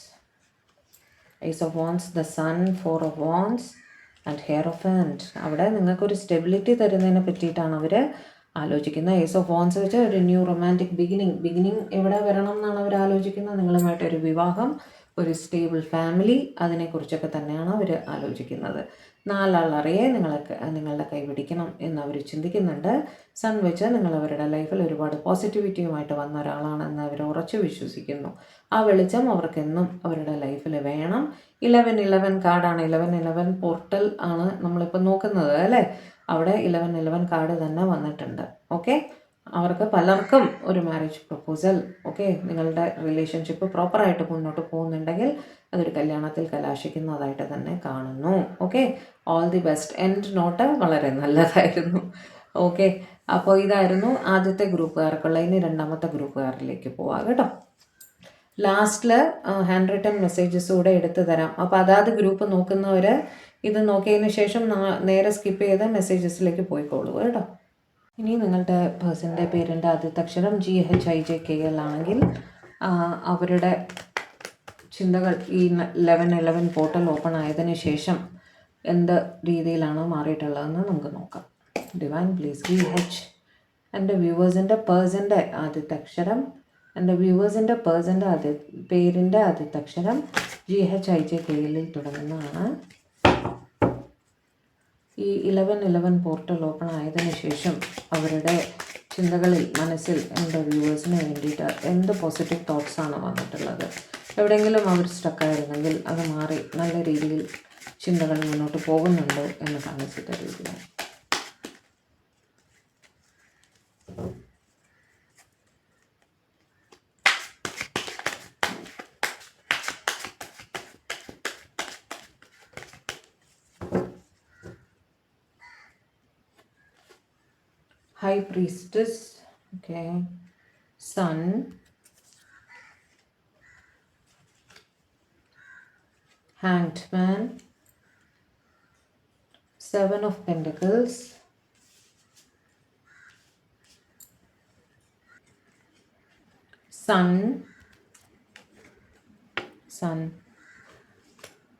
ace of wands, the sun, four of wands and hierophant. അവിടെ നിങ്ങൾക്കൊരു സ്റ്റെബിലിറ്റി തരുന്നതിനെ പറ്റിയിട്ടാണ് അവർ ആലോചിക്കുന്നത്. ഏസ് ഓഫ് വാൻഡ്സ് വെച്ച് ഒരു ന്യൂ റൊമാൻറ്റിക് ബിഗിനിങ് എവിടെ വരണം എന്നാണ് അവർ ആലോചിക്കുന്നത്. നിങ്ങളുമായിട്ടൊരു വിവാഹം, ഒരു സ്റ്റേബിൾ ഫാമിലി, അതിനെക്കുറിച്ചൊക്കെ തന്നെയാണ് അവർ ആലോചിക്കുന്നത്. നാലാളറിയെ നിങ്ങളുടെ കൈ പിടിക്കണം എന്ന് അവർ ചിന്തിക്കുന്നുണ്ട്. സൺ വെച്ച് നിങ്ങൾ അവരുടെ ലൈഫിൽ ഒരുപാട് പോസിറ്റിവിറ്റിയുമായിട്ട് വന്ന ഒരാളാണെന്ന് അവർ ഉറച്ചു വിശ്വസിക്കുന്നു. ആ വെളിച്ചം അവർക്കെന്നും അവരുടെ ലൈഫിൽ വേണം. 1111 കാർഡാണ്. 1111 പോർട്ടൽ ആണ് നമ്മളിപ്പോൾ നോക്കുന്നത് അല്ലേ. അവിടെ 1111 കാർഡ് തന്നെ വന്നിട്ടുണ്ട്. ഓക്കെ, അവർക്ക് പലർക്കും ഒരു മാരേജ് പ്രപ്പോസൽ, ഓക്കെ, നിങ്ങളുടെ റിലേഷൻഷിപ്പ് പ്രോപ്പറായിട്ട് മുന്നോട്ട് പോകുന്നുണ്ടെങ്കിൽ അതൊരു കല്യാണത്തിൽ കലാശിക്കുന്നതായിട്ട് തന്നെ കാണുന്നു. Okay, all the best. End note വളരെ നല്ലതായിരുന്നു. ഓക്കെ, അപ്പോൾ ഇതായിരുന്നു ആദ്യത്തെ ഗ്രൂപ്പുകാർക്കുള്ള. ഇനി രണ്ടാമത്തെ ഗ്രൂപ്പുകാരിലേക്ക് പോവാം കേട്ടോ. ലാസ്റ്റിൽ ഹാൻഡ് റിട്ടൺ മെസ്സേജസ് കൂടെ എടുത്തു തരാം. അപ്പോൾ അതാത് ഗ്രൂപ്പ് നോക്കുന്നവർ ഇത് നോക്കിയതിന് ശേഷം നേരെ സ്കിപ്പ് ചെയ്ത് മെസ്സേജസിലേക്ക് പോയിക്കോളൂ കേട്ടോ. ഇനി നിങ്ങളുടെ പേഴ്സൻ്റെ പേരിൻ്റെ ആദ്യത്തെ അക്ഷരം GHIJKL ആണെങ്കിൽ അവരുടെ ചിന്തകൾ ഈ 1111 പോർട്ടൽ ഓപ്പൺ ആയതിന് ശേഷം എന്ത് രീതിയിലാണ് മാറിയിട്ടുള്ളതെന്ന് നമുക്ക് നോക്കാം. Divine please GH. എൻ്റെ വ്യൂവേഴ്സിൻ്റെ പേഴ്സൻ്റെ ആദ്യത്തെ അക്ഷരം, എൻ്റെ വ്യൂവേഴ്സിൻ്റെ പേഴ്സൻ്റെ പേരിൻ്റെ ആദ്യത്തെ അക്ഷരം GHIJKL തുടങ്ങുന്നതാണ്. ഈ 1111 പോർട്ടൽ ഓപ്പൺ ആയതിനു ശേഷം അവരുടെ ചിന്തകളിൽ, മനസ്സിൽ എൻ്റെ വ്യൂവേഴ്സിന് വേണ്ടിയിട്ട് എന്ത് പോസിറ്റീവ് തോട്ട്സാണ് വന്നിട്ടുള്ളത്, എവിടെയെങ്കിലും അവർ സ്റ്റക്കായിരുന്നെങ്കിൽ അത് മാറി നല്ല രീതിയിൽ ചിന്തകൾ മുന്നോട്ട് പോകുന്നുണ്ടോ എന്ന് കാണിച്ചു തരിക. High Priestess, okay, Sun, Hanged Man, Seven of Pentacles, Sun.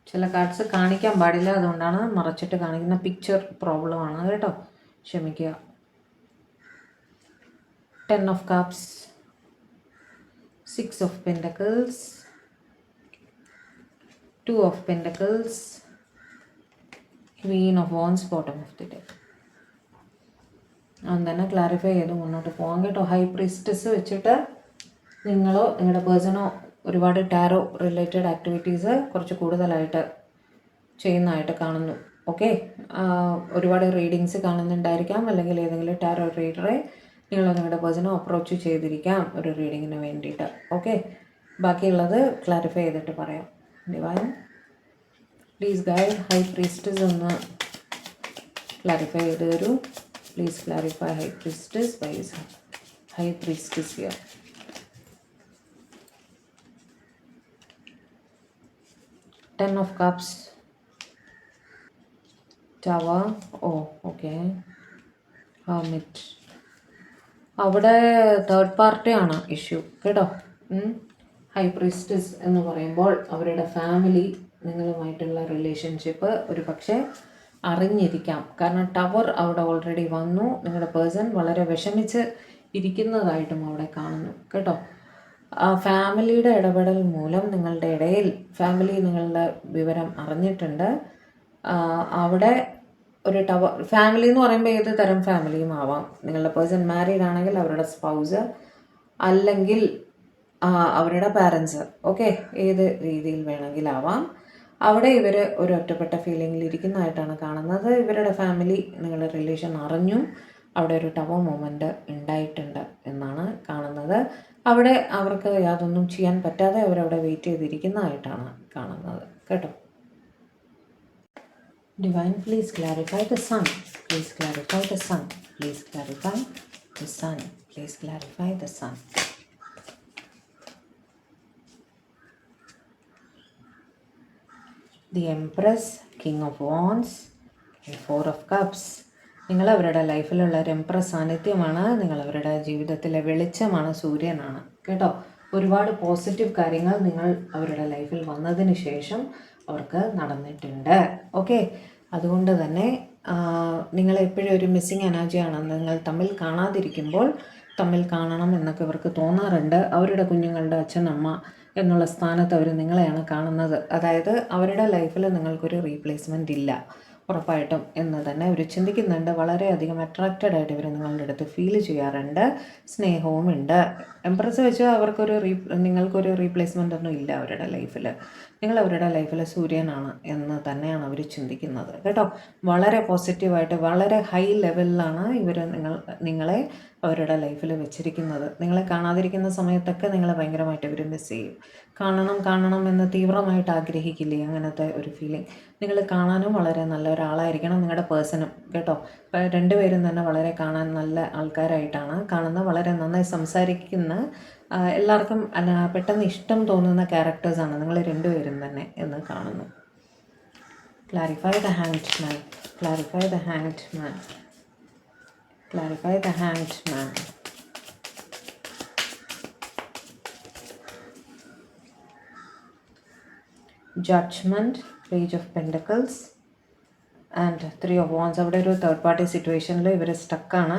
ചില കാർഡ്സ് കാണിക്കാൻ പാടില്ല, അതുകൊണ്ടാണ് മറച്ചിട്ട് കാണിക്കുന്ന. പിക്ചർ പ്രോബ്ലമാണ് കേട്ടോ, ക്ഷമിക്കുക. 10 of Cups, 6 of Pentacles, 2 of Pentacles, Queen of Wands, bottom of the deck. തന്നെ ക്ലാരിഫൈ ചെയ്ത് മുന്നോട്ട് പോകാം കേട്ടോ. ഹൈ പ്രീസ്റ്റസ് വെച്ചിട്ട് നിങ്ങളോ നിങ്ങളുടെ പേഴ്സണോ ഒരുപാട് ടാരോ റിലേറ്റഡ് ആക്ടിവിറ്റീസ് കുറച്ച് കൂടുതലായിട്ട് ചെയ്യുന്നതായിട്ട് കാണുന്നു. ഓക്കെ, ഒരുപാട് റീഡിങ്സ് കാണുന്നുണ്ടായിരിക്കാം, അല്ലെങ്കിൽ ഏതെങ്കിലും ടാരോ റീഡറെ നിങ്ങളോ നിങ്ങളുടെ പേഴ്സണോ അപ്രോച്ച് ചെയ്തിരിക്കാം ഒരു റീഡിങ്ങിന് വേണ്ടിയിട്ട്. ഓക്കെ, ബാക്കിയുള്ളത് ക്ലാരിഫൈ ചെയ്തിട്ട് പറയാം. Divine please guide high priestess ഒന്ന് ക്ലാരിഫൈ ചെയ്ത് തരൂ. Please clarify high priestess by high priestess here. Ten of Cups, Tower, oh okay, Hermit. അവിടെ തേർഡ് പാർട്ടിയാണ് ഇഷ്യൂ കേട്ടോ. ഹൈ പ്രീസ്റ്റസ് എന്ന് പറയുമ്പോൾ അവരുടെ ഫാമിലി നിങ്ങളുമായിട്ടുള്ള റിലേഷൻഷിപ്പ് ഒരു പക്ഷേ അറിഞ്ഞിരിക്കാം. കാരണം ടവർ അവിടെ ഓൾറെഡി വന്നു. നിങ്ങളുടെ പേഴ്സൺ വളരെ വിഷമിച്ച് ഇരിക്കുന്നതായിട്ടും അവിടെ കാണുന്നു കേട്ടോ. ഫാമിലിയുടെ ഇടപെടൽ മൂലം നിങ്ങളുടെ ഇടയിൽ ഫാമിലി നിങ്ങളുടെ വിവരം അറിഞ്ഞിട്ടുണ്ട്. അവിടെ ഒരു ടവർ ഫാമിലി എന്ന് പറയുമ്പോൾ ഏത് തരം ഫാമിലിയും ആവാം. നിങ്ങളുടെ പേഴ്സൺ മാരീഡ് ആണെങ്കിൽ അവരുടെ സ്പൗസ്, അല്ലെങ്കിൽ അവരുടെ പാരൻസ്, ഓക്കെ, ഏത് രീതിയിൽ വേണമെങ്കിലാവാം. അവിടെ ഇവർ ഒരു ഒറ്റപ്പെട്ട ഫീലിങ്ങിൽ ഇരിക്കുന്നതായിട്ടാണ് കാണുന്നത്. ഇവരുടെ ഫാമിലി നിങ്ങളുടെ റിലേഷൻ അറിഞ്ഞു. അവിടെ ഒരു ടവർ മൂമെൻറ്റ് ഉണ്ടായിട്ടുണ്ട് എന്നാണ് കാണുന്നത്. അവിടെ അവർക്ക് യാതൊന്നും ചെയ്യാൻ പറ്റാതെ അവരവിടെ വെയിറ്റ് ചെയ്തിരിക്കുന്നതായിട്ടാണ് കാണുന്നത് കേട്ടോ. Divine please clarify the sun, please clarify the sun, please clarify the sun, please clarify the sun. The empress, king of wands, four of cups. നിങ്ങൾ അവരുടെ ലൈഫിലുള്ള ഒരു എംപ്രസ് സാന്നിധ്യമാണ്. നിങ്ങൾ അവരുടെ ജീവിതത്തിലെ വെളിച്ചമാണ്, സൂര്യനാണ് കേട്ടോ. ഒരുപാട് പോസിറ്റീവ് കാര്യങ്ങൾ നിങ്ങൾ അവരുടെ ലൈഫിൽ വന്നതിന് ശേഷം അവർക്ക് നടന്നിട്ടുണ്ട്. ഓക്കെ, അതുകൊണ്ട് തന്നെ നിങ്ങളെപ്പോഴും ഒരു മിസ്സിങ് എനർജിയാണ്. നിങ്ങൾ തമ്മിൽ കാണാതിരിക്കുമ്പോൾ തമ്മിൽ കാണണം എന്നൊക്കെ ഇവർക്ക് തോന്നാറുണ്ട്. അവരുടെ കുഞ്ഞുങ്ങളുടെ അച്ഛൻ അമ്മ എന്നുള്ള സ്ഥാനത്ത് അവർ നിങ്ങളെയാണ് കാണുന്നത്. അതായത് അവരുടെ ലൈഫിൽ നിങ്ങൾക്കൊരു റീപ്ലേസ്മെൻ്റ് ഇല്ല ഉറപ്പായിട്ടും എന്ന് തന്നെ അവർ ചിന്തിക്കുന്നുണ്ട്. വളരെയധികം അട്രാക്റ്റഡ് ആയിട്ട് ഇവർ നിങ്ങളുടെ അടുത്ത് ഫീൽ ചെയ്യാറുണ്ട്. സ്നേഹവും ഉണ്ട്. എംപ്രസ് വെച്ച് അവർക്കൊരു നിങ്ങൾക്കൊരു റീപ്ലേസ്മെൻ്റ് ഒന്നും ഇല്ല അവരുടെ ലൈഫിൽ. നിങ്ങൾ അവരുടെ ലൈഫിൽ സൂര്യനാണ് എന്ന് തന്നെയാണ് അവർ ചിന്തിക്കുന്നത് കേട്ടോ. വളരെ പോസിറ്റീവായിട്ട് വളരെ ഹൈ ലെവലിലാണ് ഇവർ നിങ്ങളെ അവരുടെ ലൈഫിൽ വെച്ചിരിക്കുന്നത്. നിങ്ങളെ കാണാതിരിക്കുന്ന സമയത്തൊക്കെ നിങ്ങളെ ഭയങ്കരമായിട്ട് ഇവർ മിസ് ചെയ്യും. കാണണം എന്ന് തീവ്രമായിട്ട് ആഗ്രഹിക്കില്ലേ, അങ്ങനത്തെ ഒരു ഫീലിംഗ്. നിങ്ങൾ കാണാനും വളരെ നല്ല ഒരാളായിരിക്കണം നിങ്ങളുടെ പേഴ്സണും കേട്ടോ. രണ്ടുപേരും തന്നെ വളരെ കാണാൻ നല്ല ആൾക്കാരായിട്ടാണ് കാണുന്നത്. വളരെ നന്നായി സംസാരിക്കുന്ന, എല്ലാവർക്കും പെട്ടെന്ന് ഇഷ്ടം തോന്നുന്ന ക്യാരക്ടേഴ്സാണ് നിങ്ങൾ രണ്ടുപേരും തന്നെ എന്ന് കാണുന്നു. Clarify the hanged man, clarify the hanged man, clarify the hanged man. Judgement, page of pentacles and 3 of Wands. അവിടെ ഒരു തേർഡ് പാർട്ടി സിറ്റുവേഷനിൽ ഇവർ സ്റ്റക്കാണ്.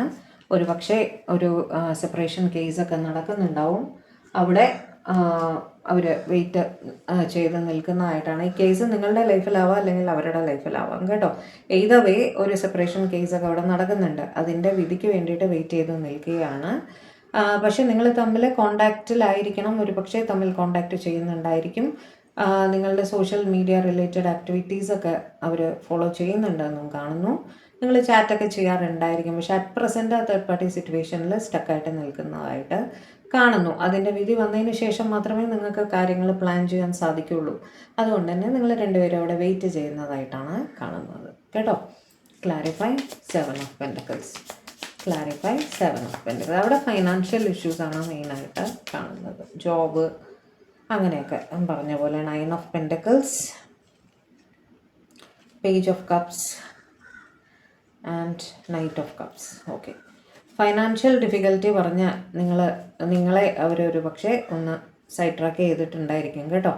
ഒരു പക്ഷേ ഒരു സെപ്പറേഷൻ കേസൊക്കെ നടക്കുന്നുണ്ടാവും. അവിടെ അവർ വെയിറ്റ് ചെയ്ത് നിൽക്കുന്നതായിട്ടാണ്. ഈ കേസ് നിങ്ങളുടെ ലൈഫിലാവാം അല്ലെങ്കിൽ അവരുടെ ലൈഫിലാവാം കേട്ടോ. എയ്തർ വേ ഒരു സെപ്പറേഷൻ കേസൊക്കെ അവിടെ നടക്കുന്നുണ്ട്. അതിൻ്റെ വിധിക്ക് വേണ്ടിയിട്ട് വെയിറ്റ് ചെയ്ത് നിൽക്കുകയാണ്. പക്ഷേ നിങ്ങൾ തമ്മിൽ കോണ്ടാക്റ്റിലായിരിക്കണം. ഒരു പക്ഷേ തമ്മിൽ കോണ്ടാക്റ്റ് ചെയ്യുന്നുണ്ടായിരിക്കും. നിങ്ങളുടെ സോഷ്യൽ മീഡിയ റിലേറ്റഡ് ആക്ടിവിറ്റീസൊക്കെ അവർ ഫോളോ ചെയ്യുന്നുണ്ടെന്നും കാണുന്നു. നിങ്ങൾ ചാറ്റൊക്കെ ചെയ്യാറുണ്ടായിരിക്കും. പക്ഷേ അറ്റ് പ്രസൻറ്റ് തേർഡ് പാർട്ടി സിറ്റുവേഷനിൽ സ്റ്റക്കായിട്ട് നിൽക്കുന്നതായിട്ട് കാണുന്നു. അതിൻ്റെ വിധി വന്നതിന് ശേഷം മാത്രമേ നിങ്ങൾക്ക് കാര്യങ്ങൾ പ്ലാൻ ചെയ്യാൻ സാധിക്കുകയുള്ളൂ. അതുകൊണ്ട് തന്നെ നിങ്ങൾ രണ്ടുപേരും അവിടെ വെയിറ്റ് ചെയ്യുന്നതായിട്ടാണ് കാണുന്നത് കേട്ടോ. Clarify 7 of Pentacles, clarify 7 of Pentacles. അവിടെ ഫൈനാൻഷ്യൽ ഇഷ്യൂസാണ് മെയിനായിട്ട് കാണുന്നത്. ജോബ് അങ്ങനെയൊക്കെ പറഞ്ഞ പോലെ. 9 of Pentacles, page of cups and knight of cups. Okay, financial difficulty പറഞ്ഞ നിങ്ങളെ അവരൊരു പക്ഷേ ഒന്ന് സൈഡ് ട്രാക്ക് ചെയ്തിട്ടുണ്ടായിരിക്കും കേട്ടോ.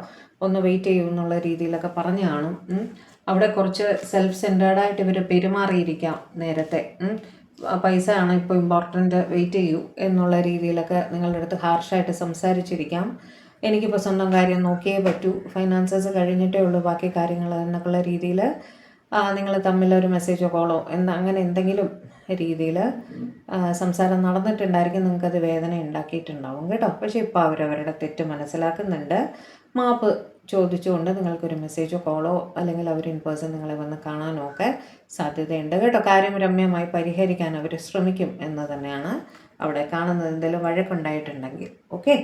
ഒന്ന് വെയിറ്റ് ചെയ്യൂ എന്നുള്ള രീതിയിലൊക്കെ പറഞ്ഞു കാണും. അവിടെ കുറച്ച് സെൽഫ് സെൻറ്റേർഡായിട്ട് ഇവർ പെരുമാറിയിരിക്കാം നേരത്തെ. പൈസ ആണ് ഇപ്പോൾ ഇമ്പോർട്ടൻ്റ്, വെയിറ്റ് ചെയ്യൂ എന്നുള്ള രീതിയിലൊക്കെ നിങ്ങളുടെ അടുത്ത് ഹാർഷായിട്ട് സംസാരിച്ചിരിക്കാം. എനിക്കിപ്പോൾ സ്വന്തം കാര്യം നോക്കിയേ പറ്റൂ, ഫൈനാൻസസ് കഴിഞ്ഞിട്ടേ ഉള്ളൂ ബാക്കി കാര്യങ്ങൾ എന്നൊക്കെയുള്ള രീതിയിൽ നിങ്ങൾ തമ്മിലൊരു മെസ്സേജോ കോളോ അങ്ങനെ എന്തെങ്കിലും രീതിയിൽ സംസാരം നടന്നിട്ടുണ്ടായിരിക്കും. നിങ്ങൾക്കത് വേദന ഉണ്ടാക്കിയിട്ടുണ്ടാവും കേട്ടോ. പക്ഷേ ഇപ്പോൾ അവരവരുടെ തെറ്റ് മനസ്സിലാക്കുന്നുണ്ട്. മാപ്പ് ചോദിച്ചുകൊണ്ട് നിങ്ങൾക്കൊരു മെസ്സേജോ കോളോ അല്ലെങ്കിൽ അവർ ഇൻ പേഴ്സൺ നിങ്ങളെ വന്ന് കാണാനോ ഒക്കെ സാധ്യതയുണ്ട് കേട്ടോ. കാര്യം രമ്യമായി പരിഹരിക്കാൻ അവർ ശ്രമിക്കും എന്ന് തന്നെയാണ് അവിടെ കാണുന്നത്. എന്തെങ്കിലും വഴക്കുണ്ടായിട്ടുണ്ടെങ്കിൽ. Okay,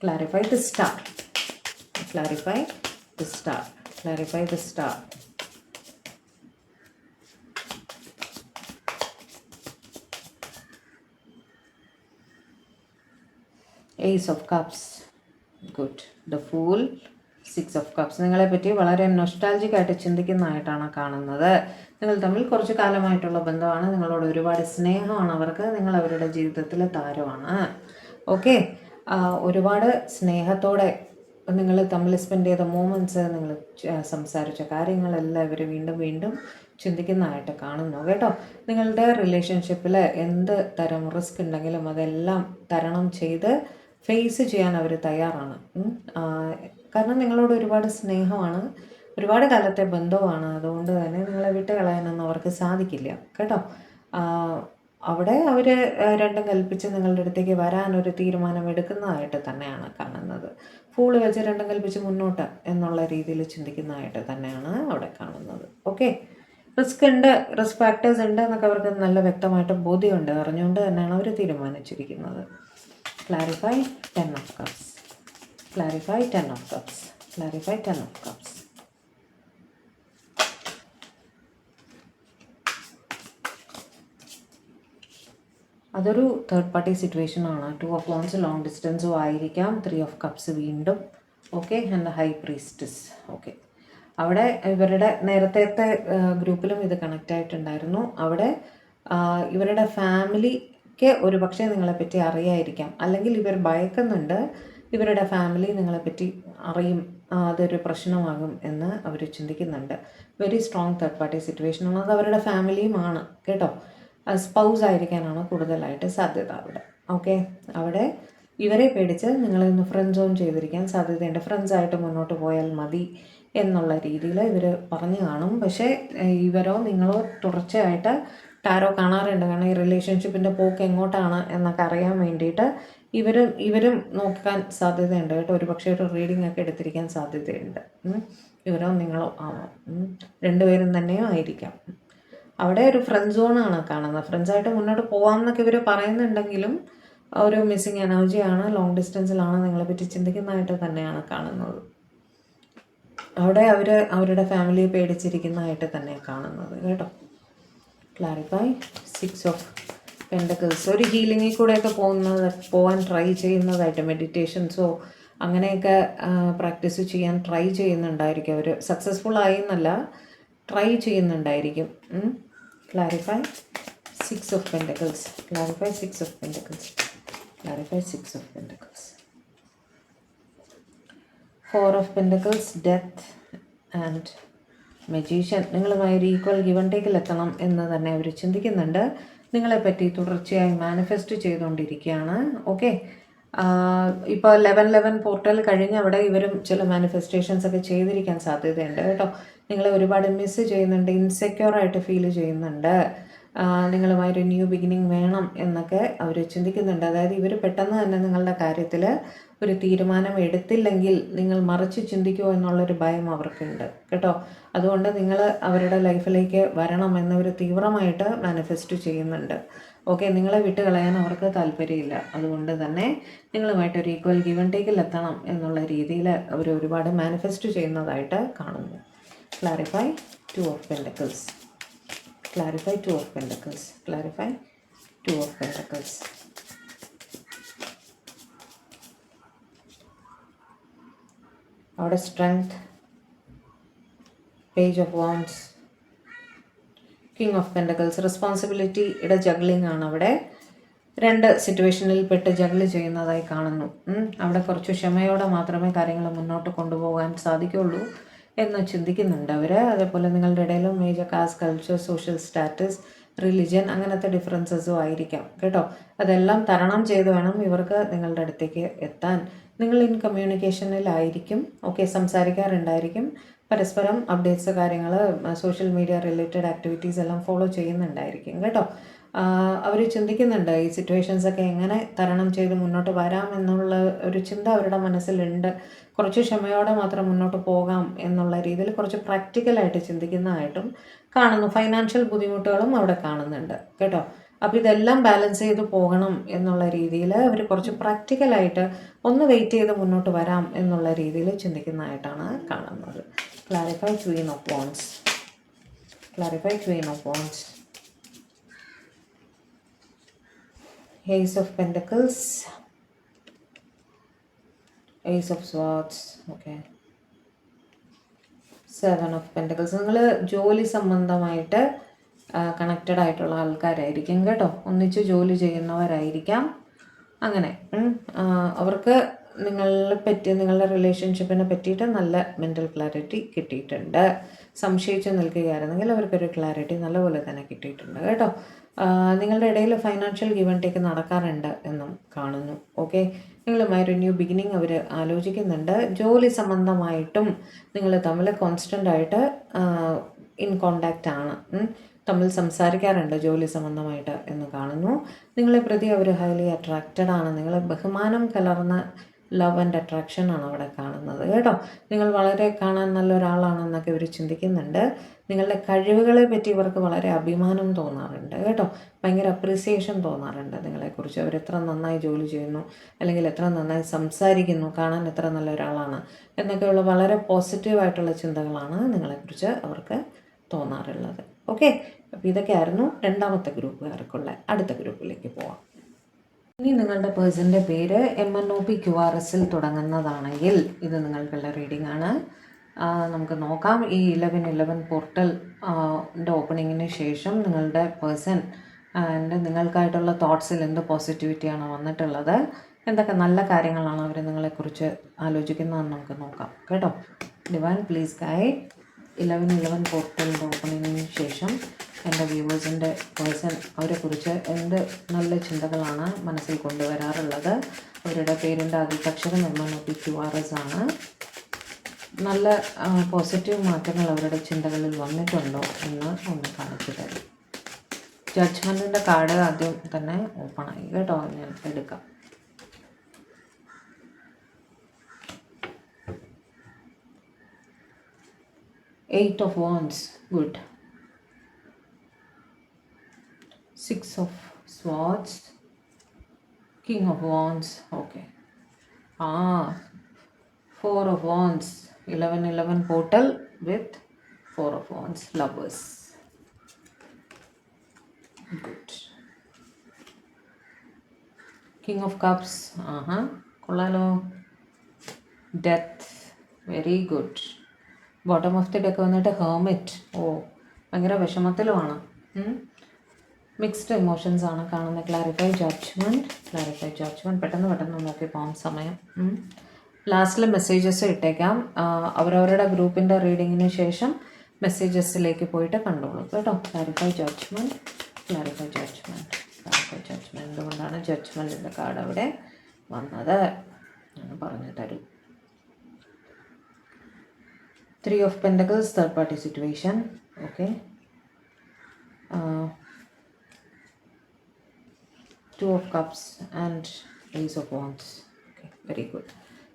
Clarify the star. Clarify the star. Clarify the star. Ace of Cups. Good. The Fool. 6 of Cups. നിങ്ങളെ പറ്റി വളരെ നൊസ്റ്റാൾജിക് ആയിട്ട് ചിന്തിക്കുന്നതായിട്ടാണ് കാണുന്നത്. നിങ്ങൾ തമ്മിൽ കുറച്ച് കാലമായിട്ടുള്ള ബന്ധമാണ്. നിങ്ങളോട് ഒരുപാട് സ്നേഹമാണ് അവർക്ക്. നിങ്ങൾ അവരുടെ ജീവിതത്തിലെ താരമാണ്. ഓക്കെ. ഒരുപാട് സ്നേഹത്തോടെ നിങ്ങൾ തമ്മിൽ സ്പെൻഡ് ചെയ്ത മൂമെൻറ്റ്സ്, നിങ്ങൾ സംസാരിച്ച കാര്യങ്ങളെല്ലാം ഇവർ വീണ്ടും വീണ്ടും ചിന്തിക്കുന്നതായിട്ട് കാണുന്നു കേട്ടോ. നിങ്ങളുടെ റിലേഷൻഷിപ്പിൽ എന്ത് തരം റിസ്ക് ഉണ്ടെങ്കിലും അതെല്ലാം തരണം ചെയ്ത് ഫേസ് ചെയ്യാൻ അവർ തയ്യാറാണ്. കാരണം നിങ്ങളോട് ഒരുപാട് സ്നേഹമാണ്, ഒരുപാട് കാലത്തെ ബന്ധവുമാണ്. അതുകൊണ്ട് തന്നെ നിങ്ങളെ വിട്ട് കളയാനൊന്നും അവർക്ക് സാധിക്കില്ല കേട്ടോ. അവിടെ അവർ രണ്ടും കൽപ്പിച്ച് നിങ്ങളുടെ അടുത്തേക്ക് വരാനൊരു തീരുമാനം എടുക്കുന്നതായിട്ട് തന്നെയാണ് കാണുന്നത്. ഫൂള് വെച്ച് രണ്ടും കൽപ്പിച്ച് മുന്നോട്ട് എന്നുള്ള രീതിയിൽ ചിന്തിക്കുന്നതായിട്ട് തന്നെയാണ് അവിടെ കാണുന്നത്. ഓക്കെ. റിസ്ക് ഉണ്ട്, റിസ്ക് ഫാക്ടേഴ്സ് ഉണ്ട് എന്നൊക്കെ അവർക്ക് നല്ല വ്യക്തമായിട്ട് ബോധ്യമുണ്ട്. അറിഞ്ഞുകൊണ്ട് തന്നെയാണ് അവർ തീരുമാനിച്ചിരിക്കുന്നത്. Clarify 10 of Cups. Clarify 10 of Cups. Clarify 10 of Cups. അതൊരു തേർഡ് പാർട്ടി സിറ്റുവേഷൻ ആണ്. 2 of Wands ലോങ് ഡിസ്റ്റൻസും ആയിരിക്കാം. 3 of Cups വീണ്ടും. Okay. And high priestess. Okay. അവിടെ ഇവരുടെ നേരത്തെ ഗ്രൂപ്പിലും ഇത് കണക്റ്റ് ആയിട്ടുണ്ടായിരുന്നു. അവിടെ ഇവരുടെ ഫാമിലിക്ക് ഒരു പക്ഷേ നിങ്ങളെപ്പറ്റി അറിയായിരിക്കാം, അല്ലെങ്കിൽ ഇവർ ഭയക്കുന്നുണ്ട് ഇവരുടെ ഫാമിലി നിങ്ങളെപ്പറ്റി അറിയും, അതൊരു പ്രശ്നമാകും എന്ന് അവർ ചിന്തിക്കുന്നുണ്ട്. വെരി സ്ട്രോങ് തേർഡ് പാർട്ടി സിറ്റുവേഷനാണ്. അത് അവരുടെ ഫാമിലിയുമാണ് കേട്ടോ. സ്പൗസ് ആയിരിക്കാനാണ് കൂടുതലായിട്ട് സാധ്യത അവിടെ. ഓക്കെ. അവിടെ ഇവരെ പേടിച്ച് നിങ്ങളിന്ന് ഫ്രണ്ട് സോൺ ചെയ്തിരിക്കാൻ സാധ്യതയുണ്ട്. ഫ്രണ്ട്സായിട്ട് മുന്നോട്ട് പോയാൽ മതി എന്നുള്ള രീതിയിൽ ഇവർ പറഞ്ഞു കാണും. പക്ഷേ ഇവരോ നിങ്ങളോ തുടർച്ചയായിട്ട് ടാരോ കാണാറുണ്ട്. കാരണം ഈ റിലേഷൻഷിപ്പിൻ്റെ പോക്ക് എങ്ങോട്ടാണ് എന്നൊക്കെ അറിയാൻ വേണ്ടിയിട്ട് ഇവരും നോക്കാൻ സാധ്യതയുണ്ട് കേട്ടോ. ഒരു പക്ഷേ ഒരു റീഡിംഗ് ഒക്കെ എടുത്തിരിക്കാൻ സാധ്യതയുണ്ട്. ഇവരോ നിങ്ങളോ ആവാം, രണ്ടുപേരും തന്നെയോ ആയിരിക്കാം. അവിടെ ഒരു ഫ്രണ്ട് സോണാണ് കാണുന്നത്. ഫ്രണ്ട്സായിട്ട് മുന്നോട്ട് പോകാം എന്നൊക്കെ ഇവർ പറയുന്നുണ്ടെങ്കിലും ഒരു മിസ്സിങ് എനർജിയാണ്. ലോങ് ഡിസ്റ്റൻസിലാണ് നിങ്ങളെ പറ്റി ചിന്തിക്കുന്നതായിട്ട് തന്നെയാണ് കാണുന്നത്. അവിടെ അവർ അവരുടെ ഫാമിലിയെ പേടിച്ചിരിക്കുന്നതായിട്ട് തന്നെയാണ് കാണുന്നത് കേട്ടോ. Clarify 6 of Pentacles. ഒരു ഹീലിങ്ങിൽ കൂടെയൊക്കെ പോകാൻ ട്രൈ ചെയ്യുന്നതായിട്ട്, മെഡിറ്റേഷൻസോ അങ്ങനെയൊക്കെ പ്രാക്ടീസ് ചെയ്യാൻ ട്രൈ ചെയ്യുന്നുണ്ടായിരിക്കും അവർ. സക്സസ്ഫുൾ ആയി എന്നല്ല, ട്രൈ ചെയ്യുന്നുണ്ടായിരിക്കും. Clarify 6 of Pentacles. Clarify 6 of Pentacles. Clarify 6 of Pentacles. 4 of Pentacles, Death and Magician. നിങ്ങളുമായി ഒരു ഈക്വൽ ഗിവ് ആൻഡ് ടേക്കിൽ എത്തണം എന്ന് തന്നെ അവർ ചിന്തിക്കുന്നുണ്ട്. നിങ്ങളെപ്പറ്റി തുടർച്ചയായി മാനിഫെസ്റ്റ് ചെയ്തുകൊണ്ടിരിക്കുകയാണ്. ഓക്കെ. ഇപ്പോൾ 11/11 പോർട്ടൽ കഴിഞ്ഞ് അവിടെ ഇവരും ചില മാനിഫെസ്റ്റേഷൻസ് ഒക്കെ ചെയ്തിരിക്കാൻ സാധ്യതയുണ്ട് കേട്ടോ. നിങ്ങളെ ഒരുപാട് മിസ് ചെയ്യുന്നുണ്ട്, ഇൻസെക്യൂർ ആയിട്ട് ഫീൽ ചെയ്യുന്നുണ്ട്. നിങ്ങളുമായൊരു ന്യൂ ബിഗിനിങ് വേണം എന്നൊക്കെ അവർ ചിന്തിക്കുന്നുണ്ട്. അതായത് ഇവർ പെട്ടെന്ന് തന്നെ നിങ്ങളുടെ കാര്യത്തിൽ ഒരു തീരുമാനം എടുത്തില്ലെങ്കിൽ നിങ്ങൾ മറിച്ച് ചിന്തിക്കുമോ എന്നുള്ളൊരു ഭയം അവർക്കുണ്ട് കേട്ടോ. അതുകൊണ്ട് നിങ്ങൾ അവരുടെ ലൈഫിലേക്ക് വരണം എന്നവർ തീവ്രമായിട്ട് മാനിഫെസ്റ്റ് ചെയ്യുന്നുണ്ട്. ഓക്കെ. നിങ്ങളെ വിട്ട് കളയാൻ അവർക്ക് താല്പര്യമില്ല. അതുകൊണ്ട് തന്നെ നിങ്ങളുമായിട്ടൊരു ഈക്വൽ ഗിവ് ആൻഡ് ടേക്കിൽ എത്തണം എന്നുള്ള രീതിയിൽ അവർ ഒരുപാട് മാനിഫെസ്റ്റ് ചെയ്യുന്നതായിട്ട് കാണുന്നു. Clarify 2 of Pentacles. Clarify 2 of Pentacles. Clarify 2 of Pentacles. അവിടെ strength, page of wands, king of pentacles. റെസ്പോൺസിബിലിറ്റിയുടെ ജഗ്ലിംഗ് ആണ് അവിടെ. 2 സിറ്റുവേഷനിൽ പെട്ട് ജഗ്ല് ചെയ്യുന്നതായി കാണുന്നു. അവിടെ കുറച്ച് ക്ഷമയോടെ മാത്രമേ കാര്യങ്ങൾ മുന്നോട്ട് കൊണ്ടുപോകാൻ സാധിക്കുള്ളൂ എന്ന് ചിന്തിക്കുന്നുണ്ട് അവർ. അതേപോലെ നിങ്ങളുടെ ഇടയിലും major caste, culture, social status, religion അങ്ങനത്തെ ഡിഫറൻസസും ആയിരിക്കാം കേട്ടോ. അതെല്ലാം തരണം ചെയ്ത് വേണം ഇവർക്ക് നിങ്ങളുടെ അടുത്തേക്ക് എത്താൻ. നിങ്ങൾ ഇൻ കമ്മ്യൂണിക്കേഷനിലായിരിക്കും. ഓക്കെ. സംസാരിക്കാറുണ്ടായിരിക്കും, പരസ്പരം അപ്ഡേറ്റ്സ്, കാര്യങ്ങൾ, സോഷ്യൽ മീഡിയ റിലേറ്റഡ് ആക്ടിവിറ്റീസ് എല്ലാം ഫോളോ ചെയ്യുന്നുണ്ടായിരിക്കും കേട്ടോ. അവർ ചിന്തിക്കുന്നുണ്ട് ഈ സിറ്റുവേഷൻസൊക്കെ എങ്ങനെ തരണം ചെയ്ത് മുന്നോട്ട് വരാമെന്നുള്ള ഒരു ചിന്ത അവരുടെ മനസ്സിലുണ്ട്. കുറച്ച് ക്ഷമയോടെ മാത്രം മുന്നോട്ട് പോകാം എന്നുള്ള രീതിയിൽ കുറച്ച് പ്രാക്ടിക്കലായിട്ട് ചിന്തിക്കുന്നതായിട്ടും കാണുന്നു. ഫൈനാൻഷ്യൽ ബുദ്ധിമുട്ടുകളും അവിടെ കാണുന്നുണ്ട് കേട്ടോ. അപ്പോൾ ഇതെല്ലാം ബാലൻസ് ചെയ്ത് പോകണം എന്നുള്ള രീതിയിൽ അവർ കുറച്ച് പ്രാക്ടിക്കലായിട്ട് ഒന്ന് വെയിറ്റ് ചെയ്ത് മുന്നോട്ട് വരാം എന്നുള്ള രീതിയിൽ ചിന്തിക്കുന്നതായിട്ടാണ് കാണുന്നത്. Clarify Queen of wants. Clarify Queen of wants. Ace of Pentacles. Ace of Swords. Okay. 7 of Pentacles. നിങ്ങൾ ജോലി സംബന്ധമായിട്ട് കണക്റ്റഡ് ആയിട്ടുള്ള ആൾക്കാരായിരിക്കും കേട്ടോ. ഒന്നിച്ച് ജോലി ചെയ്യുന്നവരായിരിക്കാം. അങ്ങനെ അവർക്ക് നിങ്ങളുടെ റിലേഷൻഷിപ്പിനെ പറ്റിയിട്ട് നല്ല മെൻ്റൽ ക്ലാരിറ്റി കിട്ടിയിട്ടുണ്ട്. സംശയിച്ച് നിൽക്കുകയായിരുന്നെങ്കിൽ അവർക്കൊരു ക്ലാരിറ്റി നല്ലപോലെ തന്നെ കിട്ടിയിട്ടുണ്ട് കേട്ടോ. നിങ്ങളുടെ ഇടയിൽ ഫൈനാൻഷ്യൽ ഗിവ് ആൻഡ് ടേക്ക് നടക്കാറുണ്ട് എന്നും കാണുന്നു. ഓക്കെ, നിങ്ങളുമായൊരു ന്യൂ ബിഗിനിങ് അവർ ആലോചിക്കുന്നുണ്ട്. ജോലി സംബന്ധമായിട്ടും നിങ്ങൾ തമ്മിൽ കോൺസ്റ്റൻ്റ് ആയിട്ട് ഇൻ കോണ്ടാക്റ്റ് ആണ്, തമ്മിൽ സംസാരിക്കാറുണ്ട് ജോലി സംബന്ധമായിട്ട് എന്ന് കാണുന്നു. നിങ്ങളെ പ്രതി അവർ ഹൈലി അട്രാക്റ്റഡ് ആണ്. നിങ്ങളെ ബഹുമാനം കലർന്ന ലവ് ആൻഡ് അട്രാക്ഷൻ ആണ് അവിടെ കാണുന്നത് കേട്ടോ. നിങ്ങൾ വളരെ കാണാൻ നല്ലൊരാളാണെന്നൊക്കെ ഇവർ ചിന്തിക്കുന്നുണ്ട്. നിങ്ങളുടെ കഴിവുകളെ പറ്റി ഇവർക്ക് വളരെ അഭിമാനം തോന്നാറുണ്ട് കേട്ടോ. ഭയങ്കര അപ്രീസിയേഷൻ തോന്നാറുണ്ട് നിങ്ങളെക്കുറിച്ച്. അവർ എത്ര നന്നായി ജോലി ചെയ്യുന്നു, അല്ലെങ്കിൽ എത്ര നന്നായി സംസാരിക്കുന്നു, കാണാൻ എത്ര നല്ലൊരാളാണ് എന്നൊക്കെയുള്ള വളരെ പോസിറ്റീവായിട്ടുള്ള ചിന്തകളാണ് നിങ്ങളെക്കുറിച്ച് അവർക്ക് തോന്നാറുള്ളത്. ഓക്കെ, അപ്പോൾ ഇതൊക്കെയായിരുന്നു രണ്ടാമത്തെ ഗ്രൂപ്പുകാർക്കുള്ള. അടുത്ത ഗ്രൂപ്പിലേക്ക് പോവാം. ഇനി നിങ്ങളുടെ പേഴ്സൻ്റെ പേര് MNOPQRS തുടങ്ങുന്നതാണെങ്കിൽ ഇത് നിങ്ങൾക്കുള്ള റീഡിംഗ് ആണ്. നമുക്ക് നോക്കാം. ഈ 1111 പോർട്ടൽ ഓപ്പണിങ്ങിന് ശേഷം നിങ്ങളുടെ പേഴ്സൺ നിങ്ങൾക്കായിട്ടുള്ള തോട്ട്സിൽ എന്ത് പോസിറ്റിവിറ്റിയാണ് വന്നിട്ടുള്ളത്, എന്തൊക്കെ നല്ല കാര്യങ്ങളാണ് അവർ നിങ്ങളെക്കുറിച്ച് ആലോചിക്കുന്നതെന്ന് നമുക്ക് നോക്കാം കേട്ടോ. ഡിവൈൻ പ്ലീസ് ഗൈഡ് 1111 പോർട്ടലിൻ്റെ ഓപ്പണിങ്ങിന് ശേഷം എൻ്റെ വ്യൂവേഴ്സിൻ്റെ പേഴ്സൺ അവരെക്കുറിച്ച് എന്ത് നല്ല ചിന്തകളാണ് മനസ്സിൽ കൊണ്ടുവരാറുള്ളത്. അവരുടെ പേരിൻ്റെ ആദ്യക്ഷരം MNOPQRS ആണ്. നല്ല പോസിറ്റീവ് മാറ്റങ്ങൾ അവരുടെ ചിന്തകളിൽ വന്നിട്ടുണ്ടോ എന്ന് ഒന്ന് കാണിച്ചു തരും. ജഡ്ജ്മെൻറ്റിൻ്റെ കാർഡ് ആദ്യം തന്നെ ഓപ്പണായി കേട്ടോ. ഞാൻ എടുക്കാം. Eight of Wands, good. 6 of Swords, King of Wands, okay. 4 of Wands, 1111 portal with 4 of Wands, lovers, good. King of Cups, kollalo. Death, very good. Bottom of the deck വന്നിട്ട് ഹെർമിറ്റ്. ഭയങ്കര വിഷമത്തിലുമാണ്. Mixed emotions ആണ് കാണുന്നത്. Clarify judgement. പെട്ടെന്ന് നോക്കി പോകാം സമയം. ലാസ്റ്റിൽ മെസ്സേജസ് ഇട്ടേക്കാം. അവരവരുടെ ഗ്രൂപ്പിൻ്റെ റീഡിങ്ങിന് ശേഷം മെസ്സേജസിലേക്ക് പോയിട്ട് കണ്ടോളൂ കേട്ടോ. Clarify judgement. എന്തുകൊണ്ടാണ് ജഡ്ജ്മെൻറ്റിൻ്റെ കാർഡ് അവിടെ വന്നത് എന്ന് പറഞ്ഞു തരും. 3 of Pentacles, third party situation. Okay. 2 of Cups and Ace of Wands. Okay, very good.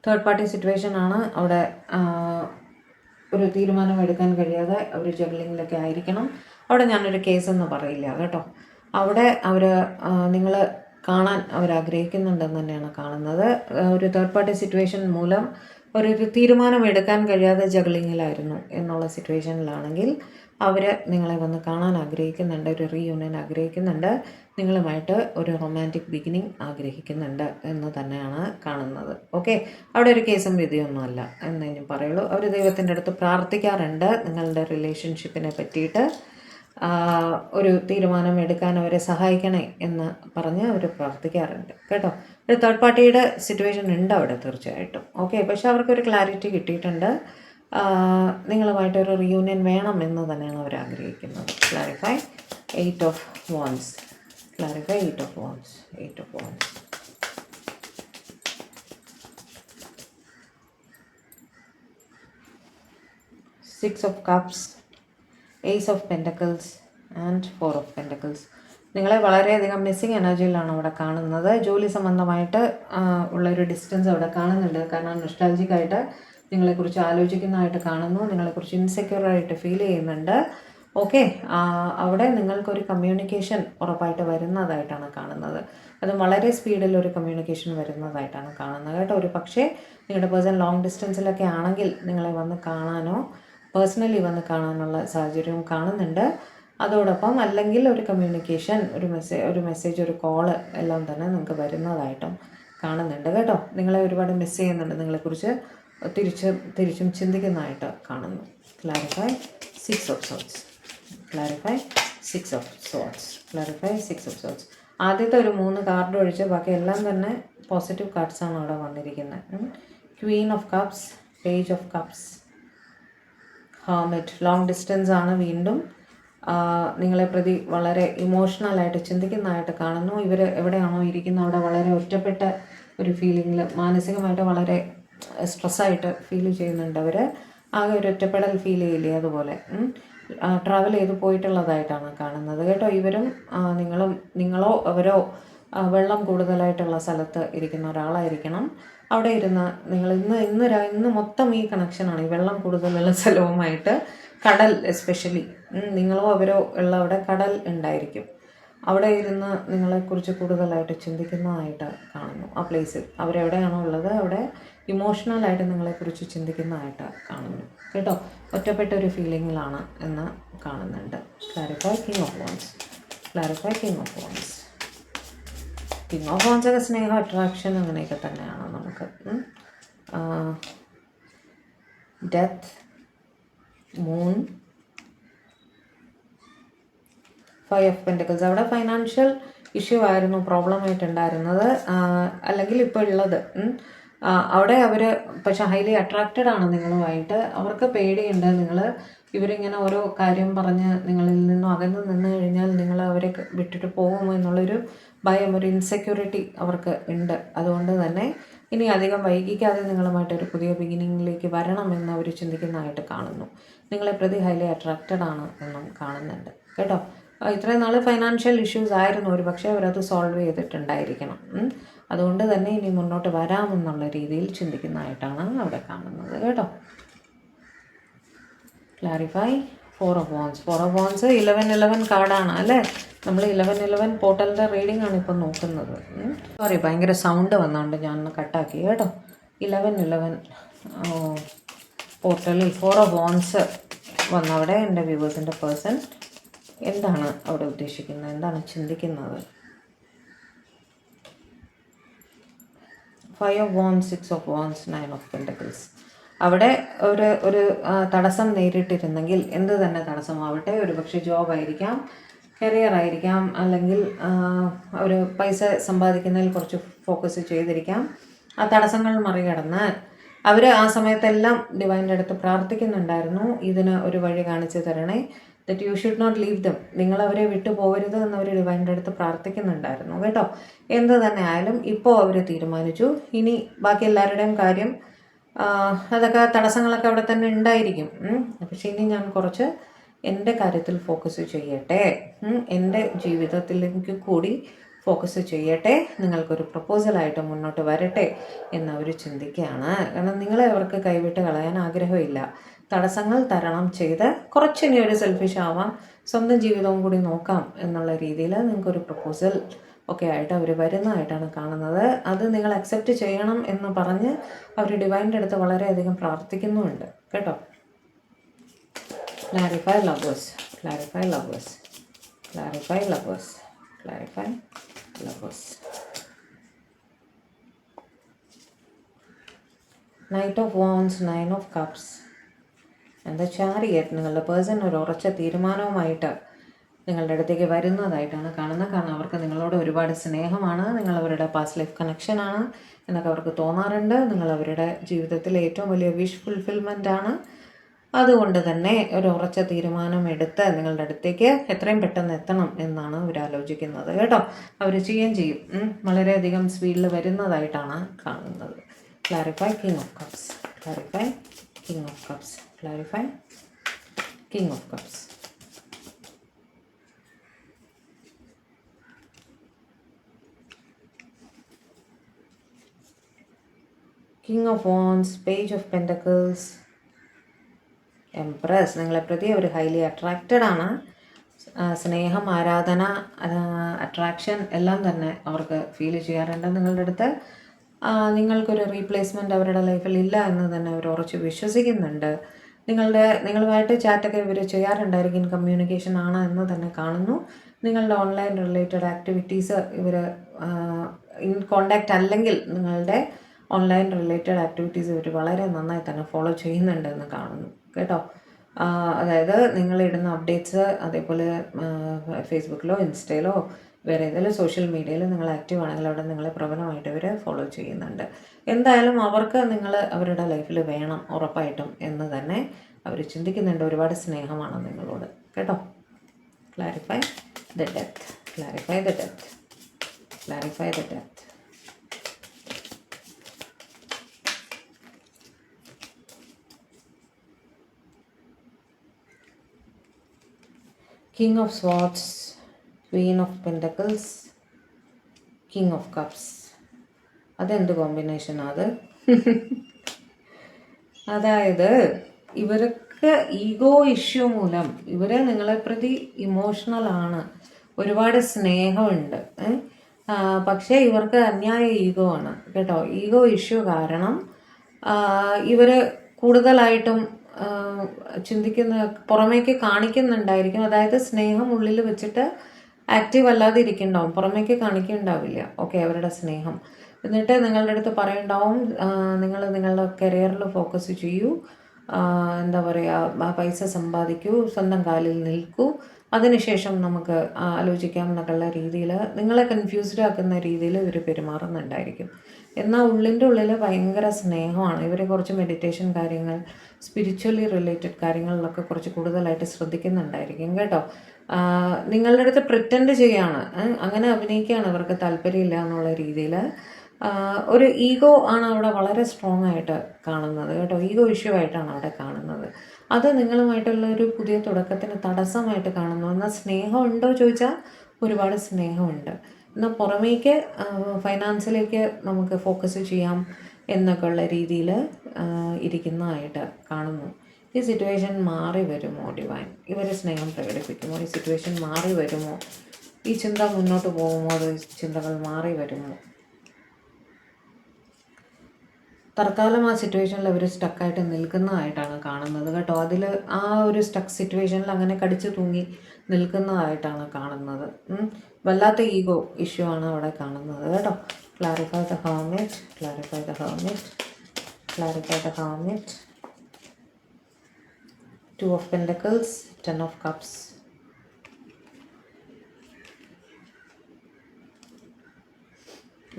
Third party situation ആണ്. അവിടെ ഒരു തീരുമാനം എടുക്കാൻ കഴിയാതെ അവർ ജഗ്ലിങ്ങിലൊക്കെ ആയിരിക്കണം. അവിടെ ഞാനൊരു കേസെന്ന് പറയില്ല കേട്ടോ. അവിടെ അവർ നിങ്ങൾ കാണാൻ അവരാഗ്രഹിക്കുന്നുണ്ടെന്ന് തന്നെയാണ് കാണുന്നത്. ഒരു തേർഡ് പാർട്ടി സിറ്റുവേഷൻ മൂലം ഒരു തീരുമാനം എടുക്കാൻ കഴിയാതെ ജഗ്ലിങ്ങിലായിരുന്നു എന്നുള്ള സിറ്റുവേഷനിലാണെങ്കിൽ അവർ നിങ്ങളെ വന്ന് കാണാൻ ആഗ്രഹിക്കുന്നുണ്ട്. ഒരു റീയൂണിയൻ ആഗ്രഹിക്കുന്നുണ്ട്. നിങ്ങളുമായിട്ട് ഒരു റൊമാൻറ്റിക് ബിഗിനിങ് ആഗ്രഹിക്കുന്നുണ്ട് എന്ന് തന്നെയാണ് കാണുന്നത്. ഓക്കെ, അവിടെ ഒരു കേസും വിധിയൊന്നുമല്ല എന്ന് ഞാൻ പറയുള്ളൂ. അവർ ദൈവത്തിൻ്റെ അടുത്ത് പ്രാർത്ഥിക്കാറുണ്ട് നിങ്ങളുടെ റിലേഷൻഷിപ്പിനെ പറ്റിയിട്ട്. ഒരു തീരുമാനം എടുക്കാൻ അവരെ സഹായിക്കണേ എന്ന് പറഞ്ഞ് അവർ പ്രാർത്ഥിക്കാറുണ്ട് കേട്ടോ. ഒരു തേർഡ് പാർട്ടിയുടെ സിറ്റുവേഷൻ ഉണ്ട് അവിടെ തീർച്ചയായിട്ടും. ഓക്കെ, പക്ഷെ അവർക്കൊരു ക്ലാരിറ്റി കിട്ടിയിട്ടുണ്ട്. നിങ്ങളുമായിട്ടൊരു റിയൂണിയൻ വേണം എന്ന് തന്നെയാണ് അവർ ആഗ്രഹിക്കുന്നത്. Clarify 8 of Wands. 6 of Cups, Ace of Pentacles and 4 of Pentacles. നിങ്ങളെ വളരെയധികം മിസ്സിങ് എനർജിയിലാണ് അവിടെ കാണുന്നത്. ജോലി സംബന്ധമായിട്ട് ഉള്ളൊരു ഡിസ്റ്റൻസ് അവിടെ കാണുന്നുണ്ട്. കാരണം നൊസ്റ്റാൾജിക്കായിട്ട് നിങ്ങളെക്കുറിച്ച് ആലോചിക്കുന്നതായിട്ട് കാണുന്നു. നിങ്ങളെക്കുറിച്ച് ഇൻസെക്യൂറായിട്ട് ഫീൽ ചെയ്യുന്നുണ്ട്. ഓക്കെ, അവിടെ നിങ്ങൾക്കൊരു കമ്മ്യൂണിക്കേഷൻ ഉറപ്പായിട്ട് വരുന്നതായിട്ടാണ് കാണുന്നത്. അത് വളരെ സ്പീഡിൽ ഒരു കമ്മ്യൂണിക്കേഷൻ വരുന്നതായിട്ടാണ് കാണുന്നത് കേട്ടോ. ഒരു പക്ഷേ നിങ്ങളുടെ പേഴ്സൺ ലോങ് ഡിസ്റ്റൻസിലൊക്കെ ആണെങ്കിൽ നിങ്ങളെ വന്ന് കാണാനോ പേഴ്സണലി വന്ന് കാണാനുള്ള സാഹചര്യവും കാണുന്നുണ്ട്. അതോടൊപ്പം അല്ലെങ്കിൽ ഒരു കമ്മ്യൂണിക്കേഷൻ, ഒരു മെസ്സേജ്, ഒരു കോള് എല്ലാം തന്നെ നിങ്ങൾക്ക് വരുന്നതായിട്ടും കാണുന്നുണ്ട് കേട്ടോ. നിങ്ങളെ ഒരുപാട് മിസ് ചെയ്യുന്നുണ്ട്, നിങ്ങളെക്കുറിച്ച് തിരിച്ചും ചിന്തിക്കുന്നതായിട്ട് കാണുന്നു. Clarify 6 of swords. Clarify 6 of swords. Clarify 6 of swords. ആദ്യത്തെ ഒരു 3 കാർഡ് ഒഴിച്ച് ബാക്കി എല്ലാം തന്നെ പോസിറ്റീവ് കാർഡ്സാണ് അവിടെ വന്നിരിക്കുന്നത്. Queen of cups, page of cups, hermit. Long distance ആണ്. വീണ്ടും നിങ്ങളെ പ്രതി വളരെ ഇമോഷണലായിട്ട് ചിന്തിക്കുന്നതായിട്ട് കാണുന്നു. ഇവർ എവിടെയാണോ ഇരിക്കുന്നത് അവിടെ വളരെ ഒറ്റപ്പെട്ട ഒരു ഫീലിങ്ങിൽ, മാനസികമായിട്ട് വളരെ സ്ട്രെസ്സായിട്ട് ഫീൽ ചെയ്യുന്നുണ്ട് അവർ. ആകെ ഒരു ഒറ്റപ്പെടൽ ഫീൽ ചെയ്യില്ലേ, അതുപോലെ ട്രാവൽ ചെയ്ത് പോയിട്ടുള്ളതായിട്ടാണ് കാണുന്നത് കേട്ടോ. ഇവരും നിങ്ങളോ അവരോ വെള്ളം കൂടുതലായിട്ടുള്ള സ്ഥലത്ത് ഇരിക്കുന്ന ഒരാളായിരിക്കണം. അവിടെ ഇരുന്ന് നിങ്ങൾ ഇന്ന് മൊത്തം ഈ കണക്ഷനാണ്, ഈ വെള്ളം കൂടുതലുള്ള സ്ഥലവുമായിട്ട്. കടൽ എസ്പെഷ്യലി, നിങ്ങളോ അവരോ ഉള്ള അവിടെ കടൽ ഉണ്ടായിരിക്കും. അവിടെ ഇരുന്ന് നിങ്ങളെക്കുറിച്ച് കൂടുതലായിട്ട് ചിന്തിക്കുന്നതായിട്ട് കാണുന്നു. ആ പ്ലേസിൽ അവരെവിടെയാണോ ഉള്ളത് അവിടെ ഇമോഷണലായിട്ട് നിങ്ങളെക്കുറിച്ച് ചിന്തിക്കുന്നതായിട്ട് കാണുന്നു കേട്ടോ. ഒറ്റപ്പെട്ട ഒരു ഫീലിങ്ങിലാണ് എന്ന് കാണുന്നുണ്ട്. Clarify king of vans. Clarify king of vans. King of vans ഒക്കെ സ്നേഹം, അട്രാക്ഷൻ അങ്ങനെയൊക്കെ തന്നെയാണ് നമുക്ക്. Death, moon, 5 of Pentacles. അവിടെ ഫൈനാൻഷ്യൽ ഇഷ്യൂ ആയിരുന്നു പ്രോബ്ലം ആയിട്ടുണ്ടായിരുന്നത്, അല്ലെങ്കിൽ ഇപ്പോൾ ഉള്ളത്. അവിടെ അവർ പക്ഷെ ഹൈലി അട്രാക്റ്റഡ് ആണ് നിങ്ങളുമായിട്ട്. അവർക്ക് പേടിയുണ്ട്, ഇവരിങ്ങനെ ഓരോ കാര്യം പറഞ്ഞ് നിങ്ങളിൽ നിന്നും അകന്ന് നിന്ന് കഴിഞ്ഞാൽ നിങ്ങൾ അവരെ വിട്ടിട്ട് പോകുമോ എന്നുള്ളൊരു ഭയം, ഒരു ഇൻസെക്യൂരിറ്റി അവർക്ക് ഉണ്ട്. അതുകൊണ്ട് തന്നെ ഇനി അധികം വൈകിക്കാതെ നിങ്ങളുമായിട്ടൊരു പുതിയ ബിഗിനിങ്ങിലേക്ക് വരണമെന്ന് അവർ ചിന്തിക്കുന്നതായിട്ട് കാണുന്നു. നിങ്ങളെ പ്രതി ഹൈലി അട്രാക്റ്റഡ് ആണ് എന്നും കാണുന്നുണ്ട് കേട്ടോ. ഇത്രയും നാൾ ഫൈനാൻഷ്യൽ ഇഷ്യൂസ് ആയിരുന്നു, ഒരു പക്ഷേ അവരത് സോൾവ് ചെയ്തിട്ടുണ്ടായിരിക്കണം. അതുകൊണ്ട് തന്നെ ഇനി മുന്നോട്ട് വരാമെന്നുള്ള രീതിയിൽ ചിന്തിക്കുന്നതായിട്ടാണ് അവിടെ കാണുന്നത് കേട്ടോ. Clarify 4 of Wands. 4 of Wands 11 കാർഡാണ് അല്ലേ. നമ്മൾ 11 പോർട്ടലിൻ്റെ റീഡിംഗ് ആണ് ഇപ്പം നോക്കുന്നത്. സോറി, ഭയങ്കര സൗണ്ട് വന്നുകൊണ്ട് ഞാൻ കട്ടാക്കി കേട്ടോ. 11 പോർട്ടലിൽ 4 of Wands വന്നവിടെ എൻ്റെ വ്യൂവേഴ്സിൻ്റെ പേഴ്സൺ എന്താണ് അവിടെ ഉദ്ദേശിക്കുന്നത്, എന്താണ് ചിന്തിക്കുന്നത്? 5 of Wands, 6 of Wands, 9 of Pentacles. അവിടെ ഒരു തടസ്സം നേരിട്ടിരുന്നെങ്കിൽ, എന്ത് തന്നെ തടസ്സമാവട്ടെ, ഒരു പക്ഷേ ജോബ് ആയിരിക്കാം, കരിയർ ആയിരിക്കാം, അല്ലെങ്കിൽ ഒരു പൈസ സമ്പാദിക്കുന്നതിൽ കുറച്ച് ഫോക്കസ് ചെയ്തിരിക്കാം. ആ തടസ്സങ്ങൾ മറികടന്ന് അവർ ആ സമയത്തെല്ലാം ഡിവൈൻ്റെ അടുത്ത് പ്രാർത്ഥിക്കുന്നുണ്ടായിരുന്നു, ഇതിന് ഒരു വഴി കാണിച്ചു തരണേ, that you should not leave them, നിങ്ങളവരെ വിട്ടു പോകരുത് എന്നവർ ഡിവൈൻ്റെ അടുത്ത് പ്രാർത്ഥിക്കുന്നുണ്ടായിരുന്നു കേട്ടോ. എന്ത് തന്നെ ആയാലും ഇപ്പോൾ അവർ തീരുമാനിച്ചു, ഇനി ബാക്കി എല്ലാവരുടെയും കാര്യം അതൊക്കെ തടസ്സങ്ങളൊക്കെ അവിടെ തന്നെ ഉണ്ടായിരിക്കും. പക്ഷേ ഇനി ഞാൻ കുറച്ച് എൻ്റെ കാര്യത്തിൽ ഫോക്കസ് ചെയ്യട്ടെ, എൻ്റെ ജീവിതത്തിലേക്ക് കൂടി ഫോക്കസ് ചെയ്യട്ടെ, നിങ്ങൾക്കൊരു പ്രപ്പോസലായിട്ട് മുന്നോട്ട് വരട്ടെ എന്നവർ ചിന്തിക്കുകയാണ്. കാരണം നിങ്ങളെ അവർക്ക് കൈവിട്ട് കളയാൻ ആഗ്രഹമില്ല. തടസ്സങ്ങൾ തരണം ചെയ്ത് കുറച്ചിനി ഒരു സെൽഫിഷ് ആവാം, സ്വന്തം ജീവിതവും കൂടി നോക്കാം എന്നുള്ള രീതിയിൽ നിങ്ങൾക്കൊരു പ്രപ്പോസൽ ഒക്കെ ആയിട്ട് അവർ വരുന്നതായിട്ടാണ് കാണുന്നത്. അത് നിങ്ങൾ അക്സെപ്റ്റ് ചെയ്യണം എന്ന് പറഞ്ഞ് അവർ ഡിവൈൻ്റെ അടുത്ത് വളരെയധികം പ്രാർത്ഥിക്കുന്നുമുണ്ട് കേട്ടോ. Clarify lovers. Clarify lovers. Clarify lovers. Clarify lovers. Knight of wands, 9 of cups, എന്താ ചാരിയറ്റ്. നിങ്ങളുടെ പേഴ്സൺ ഒരു ഉറച്ച തീരുമാനവുമായിട്ട് നിങ്ങളുടെ അടുത്തേക്ക് വരുന്നതായിട്ടാണ് കാണുന്നത്. കാരണം അവർക്ക് നിങ്ങളോട് ഒരുപാട് സ്നേഹമാണ്, നിങ്ങളവരുടെ പാസ്റ്റ് ലൈഫ് കണക്ഷനാണ് എന്നൊക്കെ അവർക്ക് തോന്നാറുണ്ട്. നിങ്ങളവരുടെ ജീവിതത്തിലെ ഏറ്റവും വലിയ വിഷ് ഫുൾഫിൽമെൻ്റ് ആണ്. അതുകൊണ്ട് തന്നെ ഒരു ഉറച്ച തീരുമാനം എടുത്ത് നിങ്ങളുടെ അടുത്തേക്ക് എത്രയും പെട്ടെന്ന് എത്തണം എന്നാണ് അവർ ആലോചിക്കുന്നത് കേട്ടോ. അവർ ചെയ്യും, വളരെയധികം സ്പീഡിൽ വരുന്നതായിട്ടാണ് കാണുന്നത്. Clarify king of cups. Clarify king of cups. Clarify king of cups. King of Wands, Page of Pentacles, empress, നിങ്ങളെ പ്രതി അവർ ഹൈലി അട്രാക്റ്റഡ് ആണ്. സ്നേഹം, ആരാധന, അട്രാക്ഷൻ എല്ലാം തന്നെ അവർക്ക് ഫീൽ ചെയ്യാറുണ്ട് നിങ്ങളുടെ അടുത്ത്. നിങ്ങൾക്കൊരു റീപ്ലേസ്മെൻറ്റ് അവരുടെ ലൈഫിൽ ഇല്ല എന്ന് തന്നെ അവർ ഉറച്ച് വിശ്വസിക്കുന്നുണ്ട്. നിങ്ങളുമായിട്ട് ചാറ്റൊക്കെ ഇവർ ചെയ്യാറുണ്ടായിരിക്കും, കമ്മ്യൂണിക്കേഷൻ ആണ് എന്ന് തന്നെ കാണുന്നു. നിങ്ങളുടെ ഓൺലൈൻ റിലേറ്റഡ് ആക്ടിവിറ്റീസ് ഇവർ ഇൻ കോണ്ടാക്റ്റ് അല്ലെങ്കിൽ നിങ്ങളുടെ ഓൺലൈൻ റിലേറ്റഡ് ആക്ടിവിറ്റീസ് ഇവർ വളരെ നന്നായി തന്നെ ഫോളോ ചെയ്യുന്നുണ്ട് എന്ന് കാണുന്നു കേട്ടോ. അതായത് നിങ്ങളിടുന്ന അപ്ഡേറ്റ്സ്, അതേപോലെ ഫേസ്ബുക്കിലോ ഇൻസ്റ്റയിലോ വേറെ ഏതെങ്കിലും സോഷ്യൽ മീഡിയയിൽ നിങ്ങൾ ആക്റ്റീവ് ആണെങ്കിൽ അവിടെ നിങ്ങളെ പ്രബലമായിട്ട് ഇവർ ഫോളോ ചെയ്യുന്നുണ്ട്. എന്തായാലും അവർക്ക് നിങ്ങൾ അവരുടെ ലൈഫിൽ വേണം ഉറപ്പായിട്ടും എന്ന് തന്നെ അവർ ചിന്തിക്കുന്നുണ്ട്. ഒരുപാട് സ്നേഹമാണ് നിങ്ങളോട് കേട്ടോ. Clarify the depth, clarify the depth, clarify the depth. King of Swords, Queen of Pentacles, King of Cups. അതെന്ത് കോമ്പിനേഷനാണ് അത്? അതായത് ഇവർക്ക് ഈഗോ ഇഷ്യൂ മൂലം ഇവർ നിങ്ങളെ പ്രതി ഇമോഷണലാണ്, ഒരുപാട് സ്നേഹമുണ്ട്. പക്ഷേ ഇവർക്ക് അന്യായ ഈഗോ ആണ് കേട്ടോ. ഈഗോ ഇഷ്യൂ കാരണം ഇവർ കൂടുതലായിട്ടും ചിന്തിക്കുന്ന, പുറമേക്ക് കാണിക്കുന്നുണ്ടായിരിക്കും. അതായത് സ്നേഹം ഉള്ളിൽ വെച്ചിട്ട് ആക്റ്റീവ് അല്ലാതെ ഇരിക്കുന്നുണ്ടാവും, പുറമേക്ക് കാണിക്കുന്നുണ്ടാവില്ല ഓക്കെ അവരുടെ സ്നേഹം. എന്നിട്ട് നിങ്ങളുടെ അടുത്ത് പറയുണ്ടാവും നിങ്ങൾ നിങ്ങളുടെ കരിയറിൽ ഫോക്കസ് ചെയ്യൂ, എന്താ പറയുക, പൈസ സമ്പാദിക്കൂ, സ്വന്തം കാലിൽ നിൽക്കൂ, അതിനുശേഷം നമുക്ക് ആലോചിക്കാം എന്നൊക്കെയുള്ള രീതിയിൽ നിങ്ങളെ കൺഫ്യൂസ്ഡ് ആക്കുന്ന രീതിയിൽ ഇവർ പെരുമാറുന്നുണ്ടായിരിക്കും. എന്നാൽ ഉള്ളിൻ്റെ ഉള്ളിൽ ഭയങ്കര സ്നേഹമാണ്. ഇവർ കുറച്ച് മെഡിറ്റേഷൻ കാര്യങ്ങൾ, സ്പിരിച്വലി റിലേറ്റഡ് കാര്യങ്ങളിലൊക്കെ കുറച്ച് കൂടുതലായിട്ട് ശ്രദ്ധിക്കുന്നുണ്ടായിരിക്കും കേട്ടോ. നിങ്ങളുടെ അടുത്ത് പ്രിറ്റൻഡ് ചെയ്യാണ്, അങ്ങനെ അഭിനയിക്കുകയാണ് ഇവർക്ക് താല്പര്യമില്ല എന്നുള്ള രീതിയിൽ. ഒരു ഈഗോ ആണ് അവിടെ വളരെ സ്ട്രോങ് ആയിട്ട് കാണുന്നത് കേട്ടോ. ഈഗോ ഇഷ്യൂ ആയിട്ടാണ് അവിടെ കാണുന്നത്. അത് നിങ്ങളുമായിട്ടുള്ള ഒരു പുതിയ തുടക്കത്തിന് തടസ്സമായിട്ട് കാണുന്നു. എന്നാൽ സ്നേഹം ഉണ്ടോ ചോദിച്ചാൽ ഒരുപാട് സ്നേഹമുണ്ട്. എന്നാൽ പുറമേക്ക് ഫൈനാൻസിലേക്ക് നമുക്ക് ഫോക്കസ് ചെയ്യാം എന്നൊക്കെ ഉള്ള രീതിയിൽ ഇരിക്കുന്നതായിട്ട് കാണുന്നു. ഈ സിറ്റുവേഷൻ മാറി വരുമോ ഡിവൈൻ? ഇവർ സ്നേഹം പ്രകടിപ്പിക്കുമോ? ഈ സിറ്റുവേഷൻ മാറി വരുമോ? ഈ ചിന്ത മുന്നോട്ട് പോകുമോ? അത് ചിന്തകൾ മാറി വരുമോ? തൽക്കാലം ആ സിറ്റുവേഷനിൽ അവർ സ്റ്റക്കായിട്ട് നിൽക്കുന്നതായിട്ടാണ് കാണുന്നത് കേട്ടോ. അതിൽ ആ ഒരു സ്റ്റക്ക് സിറ്റുവേഷനിൽ അങ്ങനെ കടിച്ചു തൂങ്ങി നിൽക്കുന്നതായിട്ടാണ് കാണുന്നത്. വല്ലാത്ത ഈഗോ ഇഷ്യൂ ആണ് അവിടെ കാണുന്നത് കേട്ടോ. Clarify the hermit, clarify the hermit, clarify the hermit. 2 of Pentacles, 10 of Cups.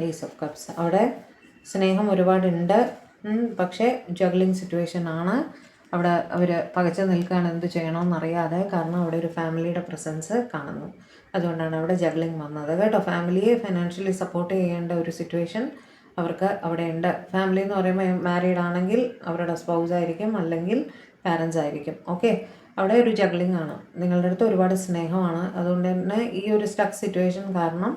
Ace of Cups. അവിടെ സ്നേഹം ഒരുപാടുണ്ട്, പക്ഷേ ജഗ്ലിംഗ് സിറ്റുവേഷൻ ആണ് അവിടെ. അവർ പകച്ചു നിൽക്കുകയാണ് എന്ത് ചെയ്യണമെന്നറിയാതെ. കാരണം അവിടെ ഒരു ഫാമിലിയുടെ പ്രസൻസ് കാണുന്നു, അതുകൊണ്ടാണ് അവിടെ ജഗ്ലിംഗ് വന്നത് കേട്ടോ. ഫാമിലിയെ ഫൈനാൻഷ്യലി സപ്പോർട്ട് ചെയ്യേണ്ട ഒരു സിറ്റുവേഷൻ അവർക്ക് അവിടെ ഉണ്ട്. ഫാമിലി എന്ന് പറയുമ്പോൾ മാരീഡ് ആണെങ്കിൽ അവരുടെ സ്പൗസ് ആയിരിക്കും, അല്ലെങ്കിൽ പാരൻസ് ആയിരിക്കും ഓക്കെ. അവിടെ ഒരു ജഗ്ലിംഗ് ആണ്. നിങ്ങളുടെ അടുത്ത് ഒരുപാട് സ്നേഹമാണ്, അതുകൊണ്ട് തന്നെ ഈ ഒരു സ്റ്റക്ക് സിറ്റുവേഷൻ കാരണം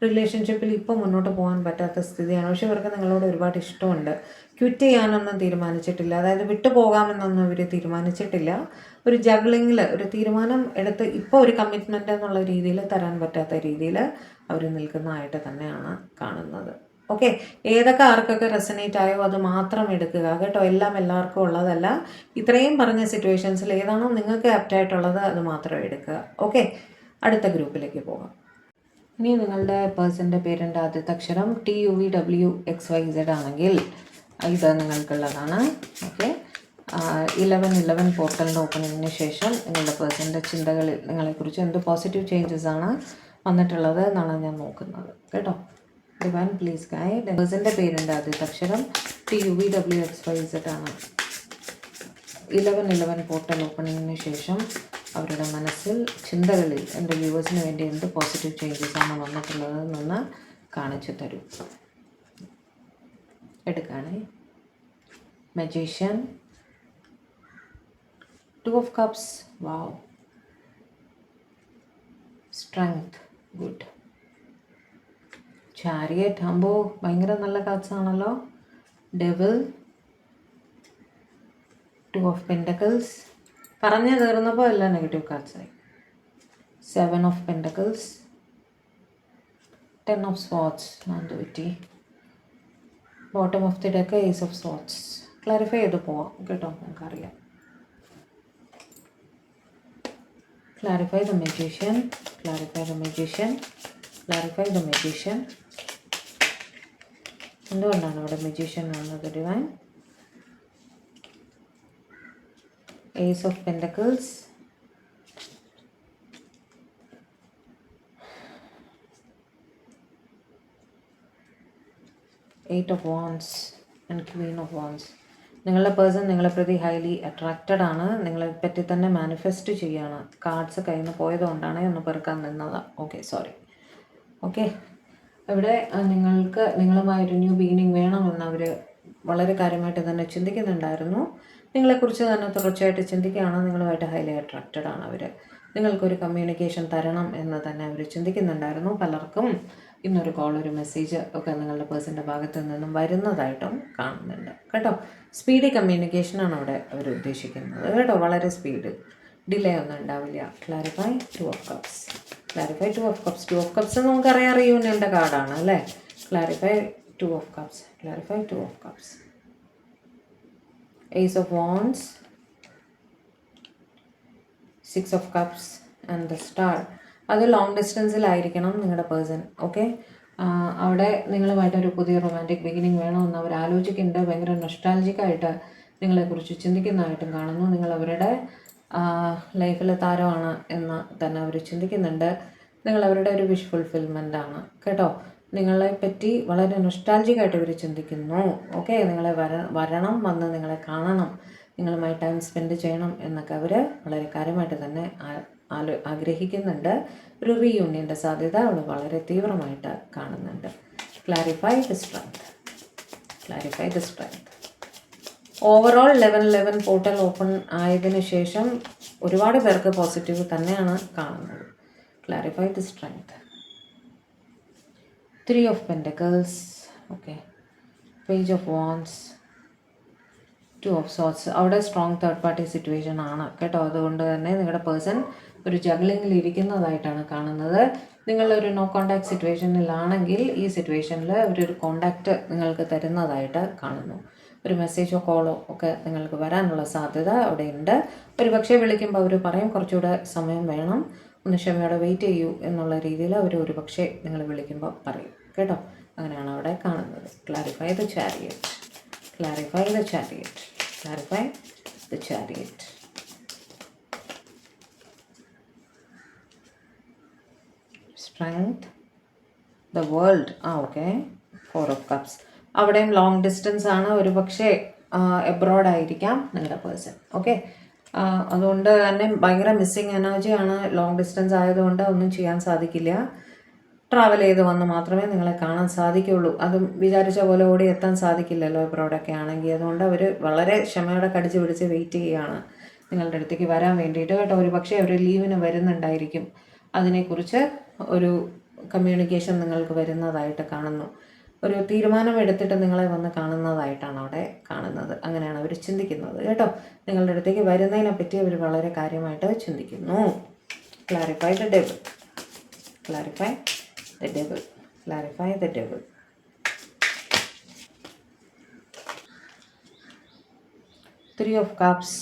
റിലേഷൻഷിപ്പിൽ ഇപ്പോൾ മുന്നോട്ട് പോകാൻ പറ്റാത്ത സ്ഥിതിയാണ്. പക്ഷെ ഇവർക്ക് നിങ്ങളോട് ഒരുപാട് ഇഷ്ടമുണ്ട്. ക്വിറ്റ് ചെയ്യാനൊന്നും തീരുമാനിച്ചിട്ടില്ല, അതായത് വിട്ടു പോകാമെന്നൊന്നും ഇവർ തീരുമാനിച്ചിട്ടില്ല. ഒരു ജഗ്ലിങ്ങിൽ ഒരു തീരുമാനം എടുത്ത് ഇപ്പോൾ ഒരു കമ്മിറ്റ്മെൻ്റ് എന്നുള്ള രീതിയിൽ തരാൻ പറ്റാത്ത രീതിയിൽ അവർ നിൽക്കുന്നതായിട്ട് തന്നെയാണ് കാണുന്നത് ഓക്കെ. ഏതൊക്കെ ആർക്കൊക്കെ റെസനേറ്റ് ആയോ അത് മാത്രം എടുക്കുക കേട്ടോ. എല്ലാം എല്ലാവർക്കും ഉള്ളതല്ല. ഇത്രയും പറഞ്ഞ സിറ്റുവേഷൻസിൽ ഏതാണോ നിങ്ങൾക്ക് ആപ്റ്റായിട്ടുള്ളത് അത് മാത്രം എടുക്കുക ഓക്കെ. അടുത്ത ഗ്രൂപ്പിലേക്ക് പോകാം. ഇനി നിങ്ങളുടെ പേഴ്സൻ്റെ പേരിൻ്റെ ആദ്യത്തെ അക്ഷരം TUVWXYZ ആണെങ്കിൽ ഇത് നിങ്ങൾക്കുള്ളതാണ് ഓക്കെ. 11 പോർട്ടലിൻ്റെ ഓപ്പണിങ്ങിന് ശേഷം നിങ്ങളുടെ പേഴ്സൻ്റെ ചിന്തകളിൽ നിങ്ങളെക്കുറിച്ച് എന്ത് പോസിറ്റീവ് ചേഞ്ചസ് ആണ് വന്നിട്ടുള്ളത് എന്നാണ് ഞാൻ നോക്കുന്നത് കേട്ടോ. Divine please guide. പേഴ്സൻ്റെ പേരിൻ്റെ ആദ്യത്തെ അക്ഷരം TUVWXYZ ആണ്. 11 പോർട്ടൽ ഓപ്പണിങ്ങിന് ശേഷം അവരുടെ മനസ്സിൽ, ചിന്തകളിൽ എൻ്റെ വ്യൂവേഴ്സിന് വേണ്ടി എന്ത് പോസിറ്റീവ് ചേഞ്ചസ് ആണ് വന്നിട്ടുള്ളത് എന്നൊന്ന് കാണിച്ചു തരൂ. എടുക്കുകയാണേ. Magician, 2 of Cups, wow. Strength, good. Chariot, അമ്പോ ഭയങ്കര നല്ല കാർഡ്സ് ആണല്ലോ. ഡെവിൾ, 2 of Pentacles, പറഞ്ഞു തീർന്നപ്പോൾ എല്ലാം നെഗറ്റീവ് കാർഡ്സായി. 7 of Pentacles, 10 of Swords, നാന്തുപറ്റി. Bottom of the deck Ace of Swords. Clarify ചെയ്ത് പോവാം കേട്ടോ, നമുക്കറിയാം. Clarify the Magician, clarify the Magician, clarify the Magician. എന്തുകൊണ്ടാണ് ഇവിടെ Magician വന്നത് divine? Ace of Pentacles, Eight of Wands and Queen of Wands. നിങ്ങളുടെ person നിങ്ങളെ പ്രതി ഹൈലി അട്രാക്റ്റഡ് ആണ്. നിങ്ങളെ പറ്റി തന്നെ മാനിഫെസ്റ്റ് ചെയ്യാണ്. കാർഡ്സ് കയ്യിൽ നിന്ന് പോയതുകൊണ്ടാണ് ഒന്ന് പെറുക്കാൻ നിന്നതാണ്. Okay, sorry. ഓക്കെ, ഇവിടെ നിങ്ങൾക്ക് നിങ്ങളുമായൊരു ന്യൂ ബിഗിനിങ് വേണമെന്ന് അവർ വളരെ കാര്യമായിട്ട് തന്നെ ചിന്തിക്കുന്നുണ്ടായിരുന്നു. നിങ്ങളെക്കുറിച്ച് തന്നെ തുടർച്ചയായിട്ട് ചിന്തിക്കുകയാണ്. നിങ്ങളുമായിട്ട് ഹൈലി അട്രാക്റ്റഡ് ആണ് അവർ. നിങ്ങൾക്കൊരു കമ്മ്യൂണിക്കേഷൻ തരണം എന്ന് തന്നെ അവർ ചിന്തിക്കുന്നുണ്ടായിരുന്നു. പലർക്കും ഇന്നൊരു കോൾ, ഒരു മെസ്സേജ് ഒക്കെ നിങ്ങളുടെ പേഴ്സൻ്റെ ഭാഗത്തു നിന്നും വരുന്നതായിട്ടും കാണുന്നുണ്ട് കേട്ടോ. സ്പീഡി കമ്മ്യൂണിക്കേഷനാണ് അവിടെ അവർ ഉദ്ദേശിക്കുന്നത് കേട്ടോ. വളരെ സ്പീഡ്, ഡിലേ ഒന്നും ഉണ്ടാവില്ല. Clarify 2 of Cups, clarify 2 of Cups. 2 of Cups നമുക്കറിയാം റീയൂണിയൻ്റെ കാർഡാണ് അല്ലേ. Clarify 2 of Cups, clarify 2 of Cups. Ace of Wands, 6 of Cups and the Star. അത് ലോങ് ഡിസ്റ്റൻസിലായിരിക്കണം നിങ്ങളുടെ പേഴ്സൺ. ഓക്കെ, അവിടെ നിങ്ങളുമായിട്ടൊരു പുതിയ റൊമാൻറ്റിക് ബിഗിനിങ് വേണമെന്ന് അവർ ആലോചിക്കുന്നുണ്ട്. ഭയങ്കര നൊസ്റ്റാൾജിക്കായിട്ട് നിങ്ങളെക്കുറിച്ച് ചിന്തിക്കുന്നതായിട്ടും കാണുന്നു. നിങ്ങൾ അവരുടെ ലൈഫിലെ താരമാണ് എന്ന് തന്നെ അവർ ചിന്തിക്കുന്നുണ്ട്. നിങ്ങൾ അവരുടെ ഒരു വിഷ് ഫുൾഫിൽമെൻ്റ് ആണ് കേട്ടോ. നിങ്ങളെ പറ്റി വളരെ നൊസ്റ്റാൾജിക്കായിട്ട് ഇവർ ചിന്തിക്കുന്നു. ഓക്കെ, നിങ്ങളെ വരണം, വന്ന് നിങ്ങളെ കാണണം, നിങ്ങളുമായി ടൈം സ്പെൻഡ് ചെയ്യണം എന്നൊക്കെ അവർ വളരെ കാര്യമായിട്ട് തന്നെ ആഗ്രഹിക്കുന്നുണ്ട്. ഒരു റീയൂണിയൻ്റെ സാധ്യത അവൾ വളരെ തീവ്രമായിട്ട് കാണുന്നുണ്ട്. Clarify the strength, clarify the strength. Overall 11 portal open ആയതിനു ശേഷം ഒരുപാട് പേർക്ക് പോസിറ്റീവ് തന്നെയാണ് കാണുന്നത്. Clarify the strength. 3 of Pentacles, okay, page of wands, 2 of Swords. അവിടെ സ്ട്രോങ് തേർഡ് പാർട്ടി സിറ്റുവേഷൻ ആണ് കേട്ടോ. അതുകൊണ്ട് തന്നെ നിങ്ങളുടെ പേഴ്സൺ ഒരു ജഗ്ലിങ്ങിൽ ഇരിക്കുന്നതായിട്ടാണ് കാണുന്നത്. നിങ്ങളൊരു നോ കോണ്ടാക്ട് സിറ്റുവേഷനിലാണെങ്കിൽ ഈ സിറ്റുവേഷനിൽ അവരൊരു കോണ്ടാക്റ്റ് നിങ്ങൾക്ക് തരുന്നതായിട്ട് കാണുന്നു. ഒരു മെസ്സേജോ കോളോ ഒക്കെ നിങ്ങൾക്ക് വരാനുള്ള സാധ്യത അവിടെ ഉണ്ട്. ഒരു പക്ഷേ വിളിക്കുമ്പോൾ അവർ പറയും കുറച്ചുകൂടെ സമയം വേണം, ഒന്ന് ക്ഷമയോടെ വെയിറ്റ് ചെയ്യൂ എന്നുള്ള രീതിയിൽ അവർ ഒരു പക്ഷേ നിങ്ങൾ വിളിക്കുമ്പോൾ പറയും കേട്ടോ. അങ്ങനെയാണ് അവിടെ കാണുന്നത്. Clarify the chariot, clarify the chariot, clarify the chariot. Strength, the world. Okay, 4 of Cups. അവിടെയും ലോങ് ഡിസ്റ്റൻസ് ആണ്. ഒരു പക്ഷേ എബ്രോഡ് ആയിരിക്കാം നിങ്ങളുടെ പേഴ്സൺ. ഓക്കെ, അതുകൊണ്ട് തന്നെ ഭയങ്കര മിസ്സിങ് എനർജിയാണ്. ലോങ് ഡിസ്റ്റൻസ് ആയതുകൊണ്ട് ഒന്നും ചെയ്യാൻ സാധിക്കില്ല. ട്രാവൽ ചെയ്ത് വന്ന് മാത്രമേ നിങ്ങളെ കാണാൻ സാധിക്കുകയുള്ളൂ. അതും വിചാരിച്ച പോലെ ഓടി എത്താൻ സാധിക്കില്ലല്ലോ എബ്രോഡൊക്കെ ആണെങ്കിൽ. അതുകൊണ്ട് അവർ വളരെ ക്ഷമയോടെ കടിച്ച് പിടിച്ച് വെയിറ്റ് ചെയ്യുകയാണ് നിങ്ങളുടെ അടുത്തേക്ക് വരാൻ വേണ്ടിയിട്ട് കേട്ടോ. ഒരു പക്ഷേ അവർ ലീവിന് വരുന്നുണ്ടായിരിക്കും. അതിനെക്കുറിച്ച് ഒരു കമ്മ്യൂണിക്കേഷൻ നിങ്ങൾക്ക് വരുന്നതായിട്ട് കാണുന്നു. ഒരു തീരുമാനം എടുത്തിട്ട് നിങ്ങളെ വന്ന് കാണുന്നതായിട്ടാണ് അവിടെ കാണുന്നത്. അങ്ങനെയാണ് അവർ ചിന്തിക്കുന്നത് കേട്ടോ. നിങ്ങളുടെ അടുത്തേക്ക് വരുന്നതിനെ പറ്റി അവർ വളരെ കാര്യമായിട്ട് ചിന്തിക്കുന്നു. Clarify the devil, clarify the devil, clarify the devil. Three of Cups,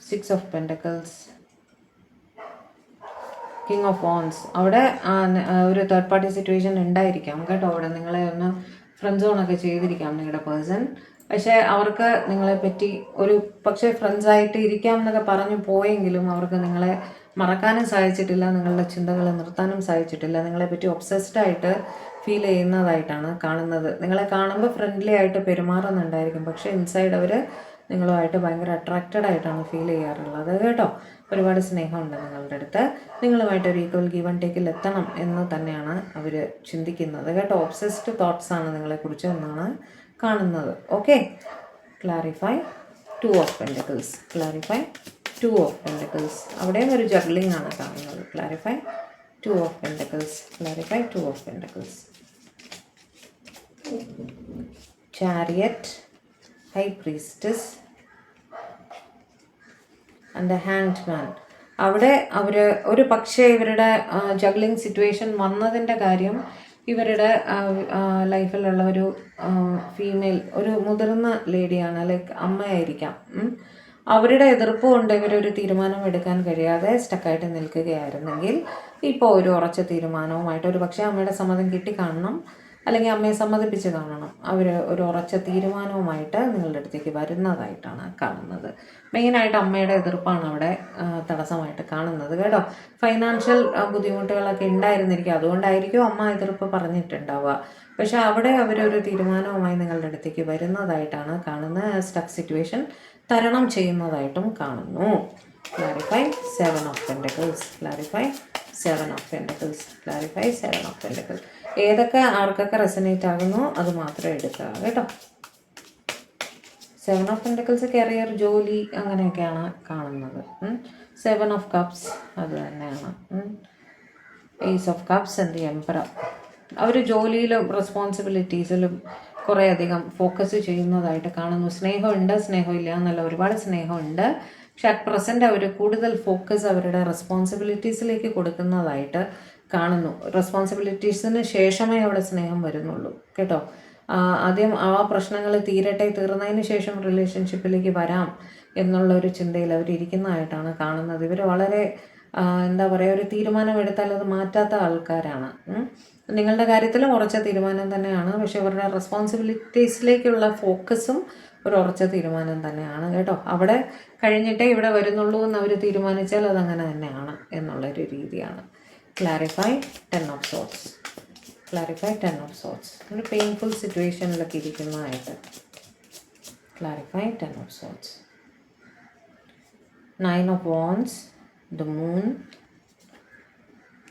6 of Pentacles, King of Wands. അവിടെ ഒരു തേർഡ് പാർട്ടി സിറ്റുവേഷൻ ഉണ്ടായിരിക്കാം കേട്ടോ. അവിടെ നിങ്ങളെ ഒന്ന് ഫ്രണ്ട് സോണൊക്കെ ചെയ്തിരിക്കാം നിങ്ങളുടെ പേഴ്സൺ. പക്ഷേ അവർക്ക് നിങ്ങളെപ്പറ്റി ഒരു പക്ഷേ ഫ്രണ്ട്സായിട്ട് ഇരിക്കാം എന്നൊക്കെ പറഞ്ഞു പോയെങ്കിലും അവർക്ക് നിങ്ങളെ മറക്കാനും സാധിച്ചിട്ടില്ല, നിങ്ങളുടെ ചിന്തകൾ നിർത്താനും സാധിച്ചിട്ടില്ല. നിങ്ങളെപ്പറ്റി ഒബ്സസ്ഡായിട്ട് ഫീൽ ചെയ്യുന്നതായിട്ടാണ് കാണുന്നത്. നിങ്ങളെ കാണുമ്പോൾ ഫ്രണ്ട്ലി ആയിട്ട് പെരുമാറുന്നുണ്ടായിരിക്കും, പക്ഷേ ഇൻസൈഡ് അവർ നിങ്ങളുമായിട്ട് ഭയങ്കര അട്രാക്റ്റഡ് ആയിട്ടാണ് ഫീൽ ചെയ്യാറുള്ളത് കേട്ടോ. ഒരുപാട് സ്നേഹമുണ്ട് നിങ്ങളുടെ അടുത്ത്. നിങ്ങളുമായിട്ട് ഒരു ഈക്വൽ ഗീവ് ആൻഡ് ടേക്കിൽ എത്തണം എന്ന് തന്നെയാണ് അവർ ചിന്തിക്കുന്നത് കേട്ടോ. ഒബ്സസ്ഡ് തോട്ട്സ് ആണ് നിങ്ങളെക്കുറിച്ച് എന്നാണ് കാണുന്നത്. Okay, clarify 2 of Pentacles, clarify 2 of Pentacles. അവിടെയും ഒരു ജഗ്ലിംഗ് ആണ് കാണുന്നത്. Clarify 2 of Pentacles, clarify 2 of Pentacles. Chariot, High Priestess and the hanged മാൻ. അവിടെ അവർ ഒരു പക്ഷേ ഇവരുടെ ജഗ്ലിംഗ് സിറ്റുവേഷൻ വന്നതിൻ്റെ കാര്യം ഇവരുടെ ലൈഫിലുള്ള ഒരു ഫീമെയിൽ, ഒരു മുതിർന്ന ലേഡിയാണ്, ലൈക്ക് അമ്മയായിരിക്കാം. അവരുടെ എതിർപ്പ് കൊണ്ട് ഇവരൊരു തീരുമാനം എടുക്കാൻ കഴിയാതെ സ്റ്റക്കായിട്ട് നിൽക്കുകയായിരുന്നെങ്കിൽ ഇപ്പോൾ ഒരു ഉറച്ച തീരുമാനവുമായിട്ട്, ഒരു പക്ഷേ അമ്മയുടെ സമ്മതം കിട്ടിക്കാണണം, അല്ലെങ്കിൽ അമ്മയെ സമ്മതിപ്പിച്ച് കാണണം, അവർ ഒരു ഉറച്ച തീരുമാനവുമായിട്ട് നിങ്ങളുടെ അടുത്തേക്ക് വരുന്നതായിട്ടാണ് കാണുന്നത്. മെയിനായിട്ട് അമ്മയുടെ എതിർപ്പാണ് അവിടെ തടസ്സമായിട്ട് കാണുന്നത് കേട്ടോ. ഫൈനാൻഷ്യൽ ബുദ്ധിമുട്ടുകളൊക്കെ ഉണ്ടായിരുന്നിരിക്കും, അതുകൊണ്ടായിരിക്കും അമ്മ എതിർപ്പ് പറഞ്ഞിട്ടുണ്ടാവുക. പക്ഷെ അവിടെ അവരൊരു തീരുമാനവുമായി നിങ്ങളുടെ അടുത്തേക്ക് വരുന്നതായിട്ടാണ് കാണുന്നത്. സ്റ്റക്ക് സിറ്റുവേഷൻ തരണം ചെയ്യുന്നതായിട്ടും കാണുന്നു. Clarify 7 of Pentacles, clarify 7 of Pentacles, clarify 7 of Pentacles. ഏതൊക്കെ ആർക്കൊക്കെ റെസനേറ്റ് ആകുന്നു അത് മാത്രം എടുക്കുക കേട്ടോ. 7 of Pentacles കരിയർ, ജോലി, അങ്ങനെയൊക്കെയാണ് കാണുന്നത്. 7 of Cups അത് തന്നെയാണ്. Ace of Cups and the Emperor. അവർ ജോലിയിലും റെസ്പോൺസിബിലിറ്റീസിലും കുറേ അധികം ഫോക്കസ് ചെയ്യുന്നതായിട്ട് കാണുന്നു. സ്നേഹമുണ്ട്, സ്നേഹമില്ല എന്നല്ല, ഒരുപാട് സ്നേഹമുണ്ട്. പക്ഷെ അറ്റ് പ്രസൻറ്റ് അവർ കൂടുതൽ ഫോക്കസ് അവരുടെ റെസ്പോൺസിബിലിറ്റീസിലേക്ക് കൊടുക്കുന്നതായിട്ട് കാണുന്നു. റെസ്പോൺസിബിലിറ്റീസിന് ശേഷമേ അവിടെ സ്നേഹം വരുന്നുള്ളൂ കേട്ടോ. ആദ്യം ആ പ്രശ്നങ്ങൾ തീർന്നതിന് ശേഷം റിലേഷൻഷിപ്പിലേക്ക് വരാം എന്നുള്ളൊരു ചിന്തയിൽ അവരിയ്ക്കുന്നതായിട്ടാണ് കാണുന്നത്. ഇവർ വളരെ എന്താ പറയുക, ഒരു തീരുമാനം എടുത്താൽ അത് മാറ്റാത്ത ആൾക്കാരാണ്. നിങ്ങളുടെ കാര്യത്തിലും ഉറച്ച തീരുമാനം തന്നെയാണ്, പക്ഷെ അവരുടെ റെസ്പോൺസിബിലിറ്റീസിലേക്കുള്ള ഫോക്കസും ഒരു ഉറച്ച തീരുമാനം തന്നെയാണ് കേട്ടോ. അവിടെ കഴിഞ്ഞിട്ടേ ഇവിടെ വരുന്നുള്ളൂ എന്ന് അവർ തീരുമാനിച്ചാൽ അതങ്ങനെ തന്നെയാണ് എന്നുള്ളൊരു രീതിയാണ്. Clarify 10 of Swords, clarify 10 of Swords. ഒരു പെയിൻഫുൾ സിറ്റുവേഷനിലൊക്കെ ഇരിക്കുന്നതായിട്ട് clarify 10 of Swords. 9 of Wands, the Moon,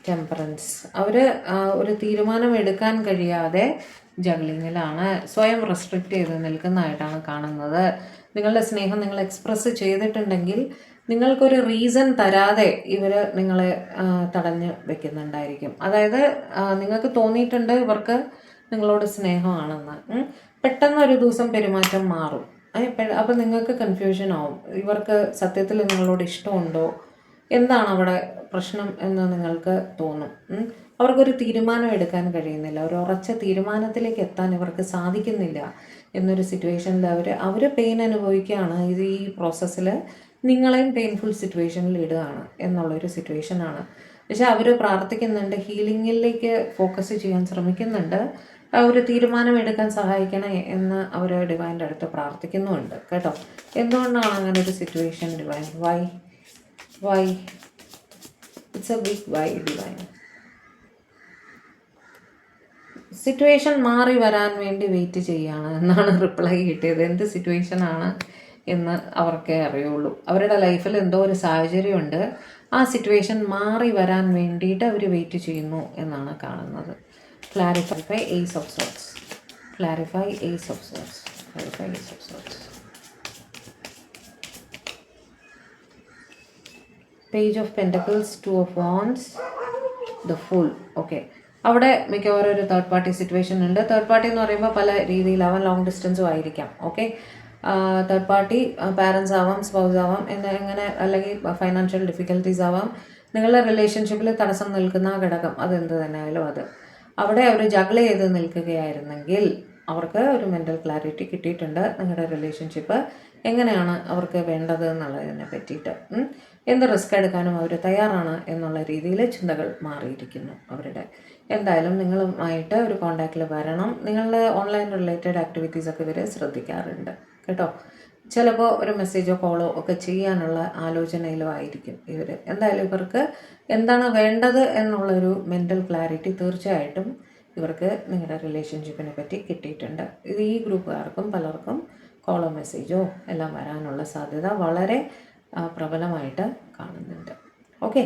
temperance. അവർ ഒരു തീരുമാനം എടുക്കാൻ കഴിയാതെ ജഗ്ലിങ്ങിലാണ്, സ്വയം റെസ്ട്രിക്റ്റ് ചെയ്ത് നിൽക്കുന്നതായിട്ടാണ് കാണുന്നത്. നിങ്ങളുടെ സ്നേഹം നിങ്ങൾ എക്സ്പ്രസ് ചെയ്തിട്ടുണ്ടെങ്കിൽ നിങ്ങൾക്കൊരു റീസൺ തരാതെ ഇവർ നിങ്ങളെ തടഞ്ഞ് വെക്കുന്നുണ്ടായിരിക്കും. അതായത് നിങ്ങൾക്ക് തോന്നിയിട്ടുണ്ട് ഇവർക്ക് നിങ്ങളോട് സ്നേഹമാണെന്ന്. പെട്ടെന്നൊരു ദിവസം പെരുമാറ്റം മാറും. അപ്പം നിങ്ങൾക്ക് കൺഫ്യൂഷൻ ആവും, ഇവർക്ക് സത്യത്തിൽ നിങ്ങളോട് ഇഷ്ടമുണ്ടോ, എന്താണ് അവിടെ പ്രശ്നം എന്ന് നിങ്ങൾക്ക് തോന്നും. അവർക്കൊരു തീരുമാനം എടുക്കാൻ കഴിയുന്നില്ല, ഒരു ഉറച്ച തീരുമാനത്തിലേക്ക് എത്താൻ ഇവർക്ക് സാധിക്കുന്നില്ല എന്നൊരു സിറ്റുവേഷനിൽ അവർ പെയിൻ അനുഭവിക്കുകയാണ്. ഇത് ഈ പ്രോസസ്സിൽ നിങ്ങളെയും പെയിൻഫുൾ സിറ്റുവേഷനിൽ ഇടുകയാണ് എന്നുള്ളൊരു സിറ്റുവേഷനാണ്. പക്ഷെ അവർ പ്രാർത്ഥിക്കുന്നുണ്ട്, ഹീലിങ്ങിലേക്ക് ഫോക്കസ് ചെയ്യാൻ ശ്രമിക്കുന്നുണ്ട്, ഒരു തീരുമാനം എടുക്കാൻ സഹായിക്കണേ എന്ന് അവർ ഡിവൈൻ്റെ അടുത്ത് പ്രാർത്ഥിക്കുന്നുമുണ്ട് കേട്ടോ. എന്തുകൊണ്ടാണ് അങ്ങനെ ഒരു situation divine? Why it's a big why divine. Situation മാറി വരാൻ വേണ്ടി വെയിറ്റ് ചെയ്യാണ് എന്നാണ് റിപ്ലൈ കിട്ടിയത്. എന്ത് സിറ്റുവേഷനാണ് എന്ന് അവർക്കേ അറിയുള്ളൂ. അവരുടെ ലൈഫിൽ എന്തോ ഒരു സാഹചര്യമുണ്ട്, ആ സിറ്റുവേഷൻ മാറി വരാൻ വേണ്ടിയിട്ട് അവർ വെയിറ്റ് ചെയ്യുന്നു എന്നാണ് കാണുന്നത്. Clarify Ace of Swords, clarify Ace of Swords, clarify Ace of Swords. Page of Pentacles, 2 of Wands, the Fool. Okay, അവിടെ മിക്കവാറും ഒരു തേർഡ് പാർട്ടി സിറ്റുവേഷൻ ഉണ്ട്. തേർഡ് പാർട്ടി എന്ന് പറയുമ്പോൾ പല രീതിയിലാവാം, ലോങ് ഡിസ്റ്റൻസും ആയിരിക്കാം. ഓക്കെ, തേർഡ് പാർട്ടി പാരൻസ് ആവാം, സ്പൗസ് ആവാം, എങ്ങനെ, അല്ലെങ്കിൽ ഫൈനാൻഷ്യൽ ഡിഫിക്കൽട്ടീസ് ആവാം. നിങ്ങളുടെ റിലേഷൻഷിപ്പിൽ തടസ്സം നിൽക്കുന്ന ഘടകം അതെന്ത് തന്നെ ആയാലും അത് അവിടെ അവർ ജഗ്ൾ ചെയ്ത് നിൽക്കുകയായിരുന്നെങ്കിൽ അവർക്ക് ഒരു മെൻ്റൽ ക്ലാരിറ്റി കിട്ടിയിട്ടുണ്ട്. നിങ്ങളുടെ റിലേഷൻഷിപ്പ് എങ്ങനെയാണ് അവർക്ക് വേണ്ടത് എന്നുള്ളതിനെ പറ്റിയിട്ട് എന്ത് റിസ്ക് എടുക്കാനും അവർ തയ്യാറാണ് എന്നുള്ള രീതിയിൽ ചിന്തകൾ മാറിയിരിക്കുന്നു അവരുടെ. എന്തായാലും നിങ്ങളുമായിട്ട് ഒരു കോണ്ടാക്റ്റിൽ വരണം. നിങ്ങളുടെ ഓൺലൈൻ റിലേറ്റഡ് ആക്ടിവിറ്റീസൊക്കെ ഇവർ ശ്രദ്ധിക്കാറുണ്ട് കേട്ടോ. ചിലപ്പോൾ ഒരു മെസ്സേജോ കോളോ ഒക്കെ ചെയ്യാനുള്ള ആലോചനയിലും ആയിരിക്കും ഇവർ. എന്തായാലും ഇവർക്ക് എന്താണ് വേണ്ടത് എന്നുള്ളൊരു മെൻ്റൽ ക്ലാരിറ്റി തീർച്ചയായിട്ടും ഇവർക്ക് നിങ്ങളുടെ റിലേഷൻഷിപ്പിനെ പറ്റി കിട്ടിയിട്ടുണ്ട്. ഇത് ഈ ഗ്രൂപ്പുകാർക്കും പലർക്കും കോളോ മെസ്സേജോ എല്ലാം വരാനുള്ള സാധ്യത വളരെ പ്രബലമായിട്ട് കാണുന്നുണ്ട്. ഓക്കെ,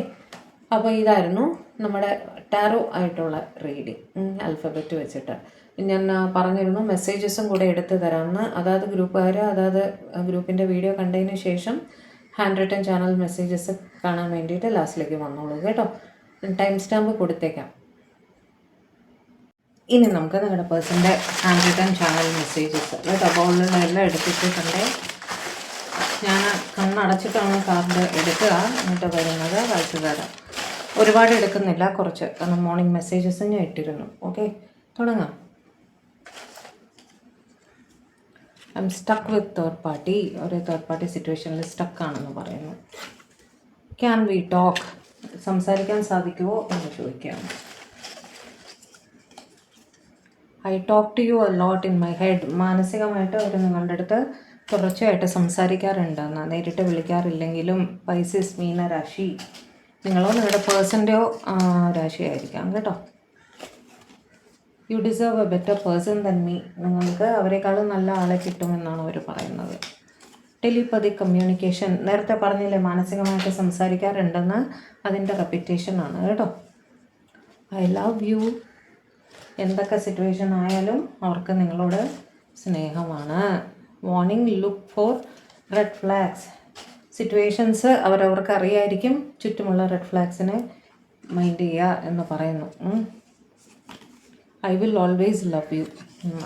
അപ്പോൾ ഇതായിരുന്നു നമ്മുടെ ടാരോ ആയിട്ടുള്ള റീഡിങ്, ആൽഫബറ്റ് വെച്ചിട്ട്. ഞാൻ പറഞ്ഞിരുന്നു മെസ്സേജസും കൂടെ എടുത്ത് തരാമെന്ന്. അതായത് ഗ്രൂപ്പുകാർ അതായത് ഗ്രൂപ്പിൻ്റെ വീഡിയോ കണ്ടതിന് ശേഷം ഹാൻഡ് റിട്ടൺ ചാനൽ മെസ്സേജസ് കാണാൻ വേണ്ടിയിട്ട് ലാസ്റ്റിലേക്ക് വന്നോളൂ കേട്ടോ. ടൈം സ്റ്റാമ്പ് കൊടുത്തേക്കാം. ഇനി നമുക്ക് നിങ്ങളുടെ പേഴ്സൻ്റെ ഹാൻഡ് റിട്ടൺ ചാനൽ മെസ്സേജസ് കേട്ടോ. അപ്പോൾ എല്ലാം എടുത്തിട്ടുണ്ട്. ഞാൻ കണ്ണടച്ചിട്ടാണ് കാർഡ് എടുക്കുക, എന്നിട്ട് വരുന്നത് വായിച്ചു തരാം. ഒരുപാട് എടുക്കുന്നില്ല, കുറച്ച്, കാരണം മോർണിംഗ് മെസ്സേജസ് ഞാൻ ഇട്ടിരുന്നു. ഓക്കെ, തുടങ്ങാം. I am stuck with third party. ഒരു തേർഡ് പാർട്ടി സിറ്റുവേഷനിൽ സ്റ്റക്കാണെന്ന് പറയുന്നു. Can we talk? സംസാരിക്കാൻ സാധിക്കുമോ എന്ന് ചോദിക്കുകയാണ്. I talk to you a lot in my head. മാനസികമായിട്ട് അവർ നിങ്ങളുടെ അടുത്ത് തുടർച്ചയായിട്ട് സംസാരിക്കാറുണ്ടെന്ന്. നേരിട്ട് വിളിക്കാറില്ലെങ്കിലും. പൈസസ് മീന രാശി, നിങ്ങളോ നിങ്ങളുടെ പേഴ്സൻ്റെയോ രാശിയായിരിക്കാം കേട്ടോ. U deserve A better person then me. നിങ്ങൾക്ക് അവരെക്കാളും നല്ല ആളെ കിട്ടുമെന്നാണ് അവർ പറയുന്നത്. ടെലിപ്പതി കമ്മ്യൂണിക്കേഷൻ, നേരത്തെ പറഞ്ഞില്ലേ മാനസികമായിട്ട് സംസാരിക്കാറുണ്ടെന്ന്, അതിൻ്റെ റെപ്പിറ്റേഷൻ ആണ് കേട്ടോ. I love U. എന്തൊക്കെ സിറ്റുവേഷൻ ആയാലും അവർക്ക് നിങ്ങളോട് സ്നേഹമാണ്. Warning, look for red flags. Situations അവരവർക്ക് അറിയായിരിക്കും, ചുറ്റുമുള്ള റെഡ് ഫ്ലാഗ്സിനെ മൈൻഡ് ചെയ്യുക എന്ന് പറയുന്നു. I will always love you.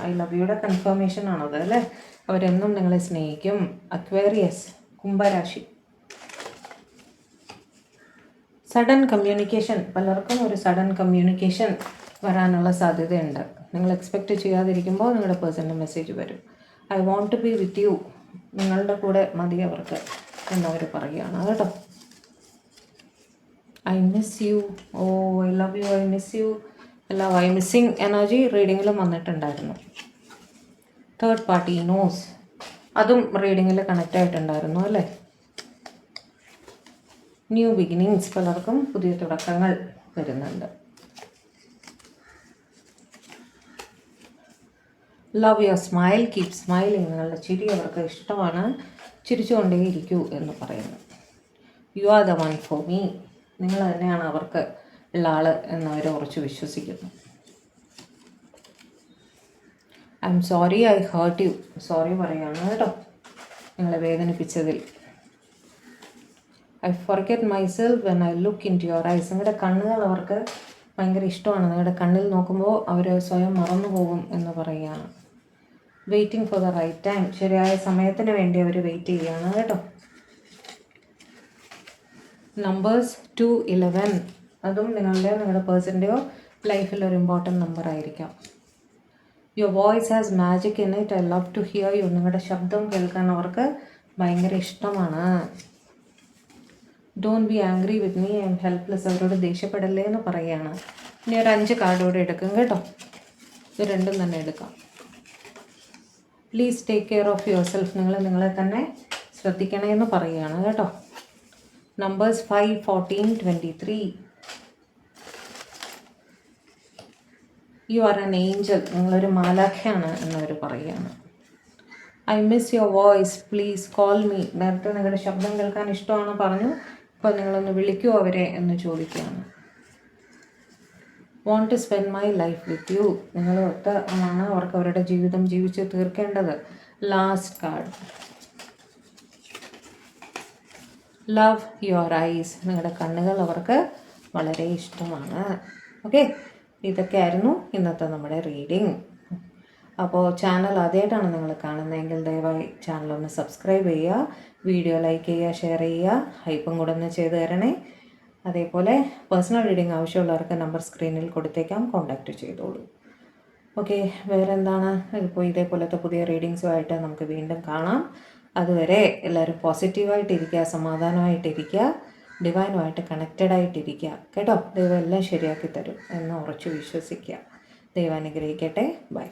I love യുടെ കൺഫർമേഷൻ ആണത് അല്ലേ. അവരെന്നും നിങ്ങളെ സ്നേഹിക്കും. അക്വേറിയസ്, കുംഭരാശി. സഡൻ കമ്മ്യൂണിക്കേഷൻ, പലർക്കും ഒരു സഡൻ കമ്മ്യൂണിക്കേഷൻ വരാനുള്ള സാധ്യതയുണ്ട്. നിങ്ങൾ എക്സ്പെക്റ്റ് ചെയ്യാതിരിക്കുമ്പോൾ നിങ്ങളുടെ പേഴ്സൻ്റെ മെസ്സേജ് വരും. I want to be with you. നിങ്ങളുടെ കൂടെ മതി അവർക്ക് എന്നവർ പറയുകയാണ് കേട്ടോ. I miss you. Oh, I love you, I miss you. എല്ലാം ഐ മിസ്സിങ് എനർജി റീഡിങ്ങിലും വന്നിട്ടുണ്ടായിരുന്നു. തേർഡ് പാർട്ടി നോസ്, അതും റീഡിങ്ങിൽ കണക്റ്റ് ആയിട്ടുണ്ടായിരുന്നു അല്ലേ. ന്യൂ ബിഗിനിങ്സ്, പലർക്കും പുതിയ തുടക്കങ്ങൾ വരുന്നുണ്ട്. Love your smile, keep smiling. നിങ്ങളുടെ ചിരി അവർക്ക് ഇഷ്ടമാണ്, ചിരിച്ചുകൊണ്ടേയിരിക്കൂ എന്ന് പറയുന്നു. You are the one for me. നിങ്ങൾ തന്നെയാണ് അവർക്ക് ഉള്ള ആൾ എന്നവർ ഉറച്ചു വിശ്വസിക്കുന്നു. I'm sorry I hurt you. Sorry പറയുകയാണ് കേട്ടോ നിങ്ങളെ വേദനിപ്പിച്ചതിൽ. I forget myself when I look into your eyes. നിങ്ങളുടെ കണ്ണുകൾ അവർക്ക് ഭയങ്കര ഇഷ്ടമാണ്. നിങ്ങളുടെ കണ്ണിൽ നോക്കുമ്പോൾ അവർ സ്വയം മറന്നു പോകും എന്ന് പറയുകയാണ്. Waiting for the right time. ശരിയായ സമയത്തിന് വേണ്ടി അവർ വെയിറ്റ് ചെയ്യുകയാണ് കേട്ടോ. നമ്പേഴ്സ് 2, 11. അതും നിങ്ങളുടെ പേഴ്സൻ്റെയോ ലൈഫിൽ ഒരു ഇമ്പോർട്ടൻറ്റ് നമ്പർ ആയിരിക്കാം. Your voice has magic in it. I love to hear you. നിങ്ങളുടെ ശബ്ദം കേൾക്കാൻ അവർക്ക് ഭയങ്കര ഇഷ്ടമാണ്. Don't be angry with me, I am helpless. അവരോട് ദേഷ്യപ്പെടല്ലേ എന്ന് പറയുകയാണ്. ഇനി ഒരു 5 കാർഡ് കൂടെ എടുക്കും കേട്ടോ. ഇത് രണ്ടും തന്നെ എടുക്കാം. Please take care of your self. നിങ്ങൾ നിങ്ങളെ തന്നെ ശ്രദ്ധിക്കണേ എന്ന് പറയുകയാണ് കേട്ടോ. Numbers 5, 14, 23. You are N Angel. നിങ്ങളൊരു മാലാഖയാണ് എന്നവർ പറയുകയാണ്. I miss your voice, please call me. നേരത്തെ നിങ്ങളുടെ ശബ്ദം കേൾക്കാൻ ഇഷ്ടമാണ് പറഞ്ഞു, അപ്പോൾ നിങ്ങളൊന്ന് വിളിക്കൂ അവരെ എന്ന് ചോദിക്കുകയാണ്. Want to spend my life with you. നിങ്ങൾ ഒത്താണ് അവർക്ക് അവരുടെ ജീവിതം ജീവിച്ച് തീർക്കേണ്ടത്. Last card, love your eyes. നിങ്ങളുടെ കണ്ണുകൾ അവർക്ക് വളരെ ഇഷ്ടമാണ്. ഓക്കെ, ഇതൊക്കെയായിരുന്നു ഇന്നത്തെ നമ്മുടെ റീഡിങ്. അപ്പോൾ ചാനൽ ആദ്യമായിട്ടാണ് നിങ്ങൾ കാണുന്നതെങ്കിൽ ദയവായി ചാനലൊന്ന് സബ്സ്ക്രൈബ് ചെയ്യുക, വീഡിയോ ലൈക്ക് ചെയ്യുക, ഷെയർ ചെയ്യുക, ഹൈപ്പും കൂടെ ഒന്ന് ചെയ്ത് തരണേ. അതേപോലെ പേഴ്സണൽ റീഡിംഗ് ആവശ്യമുള്ളവർക്ക് നമ്പർ സ്ക്രീനിൽ കൊടുത്തേക്കാം, കോൺടാക്റ്റ് ചെയ്തോളൂ. ഓക്കെ, വേറെ എന്താണ്, ഇപ്പോൾ ഇതേപോലത്തെ പുതിയ റീഡിങ്സുമായിട്ട് നമുക്ക് വീണ്ടും കാണാം. അതുവരെ എല്ലാവരും പോസിറ്റീവായിട്ടിരിക്കുക, സമാധാനമായിട്ടിരിക്കുക, ഡിവൈനുമായിട്ട് കണക്റ്റഡ് ആയിട്ടിരിക്കുക കേട്ടോ. ദൈവം എല്ലാം ശരിയാക്കി തരും എന്ന് ഉറച്ചു വിശ്വസിക്കുക. ദൈവം അനുഗ്രഹിക്കട്ടെ. ബൈ.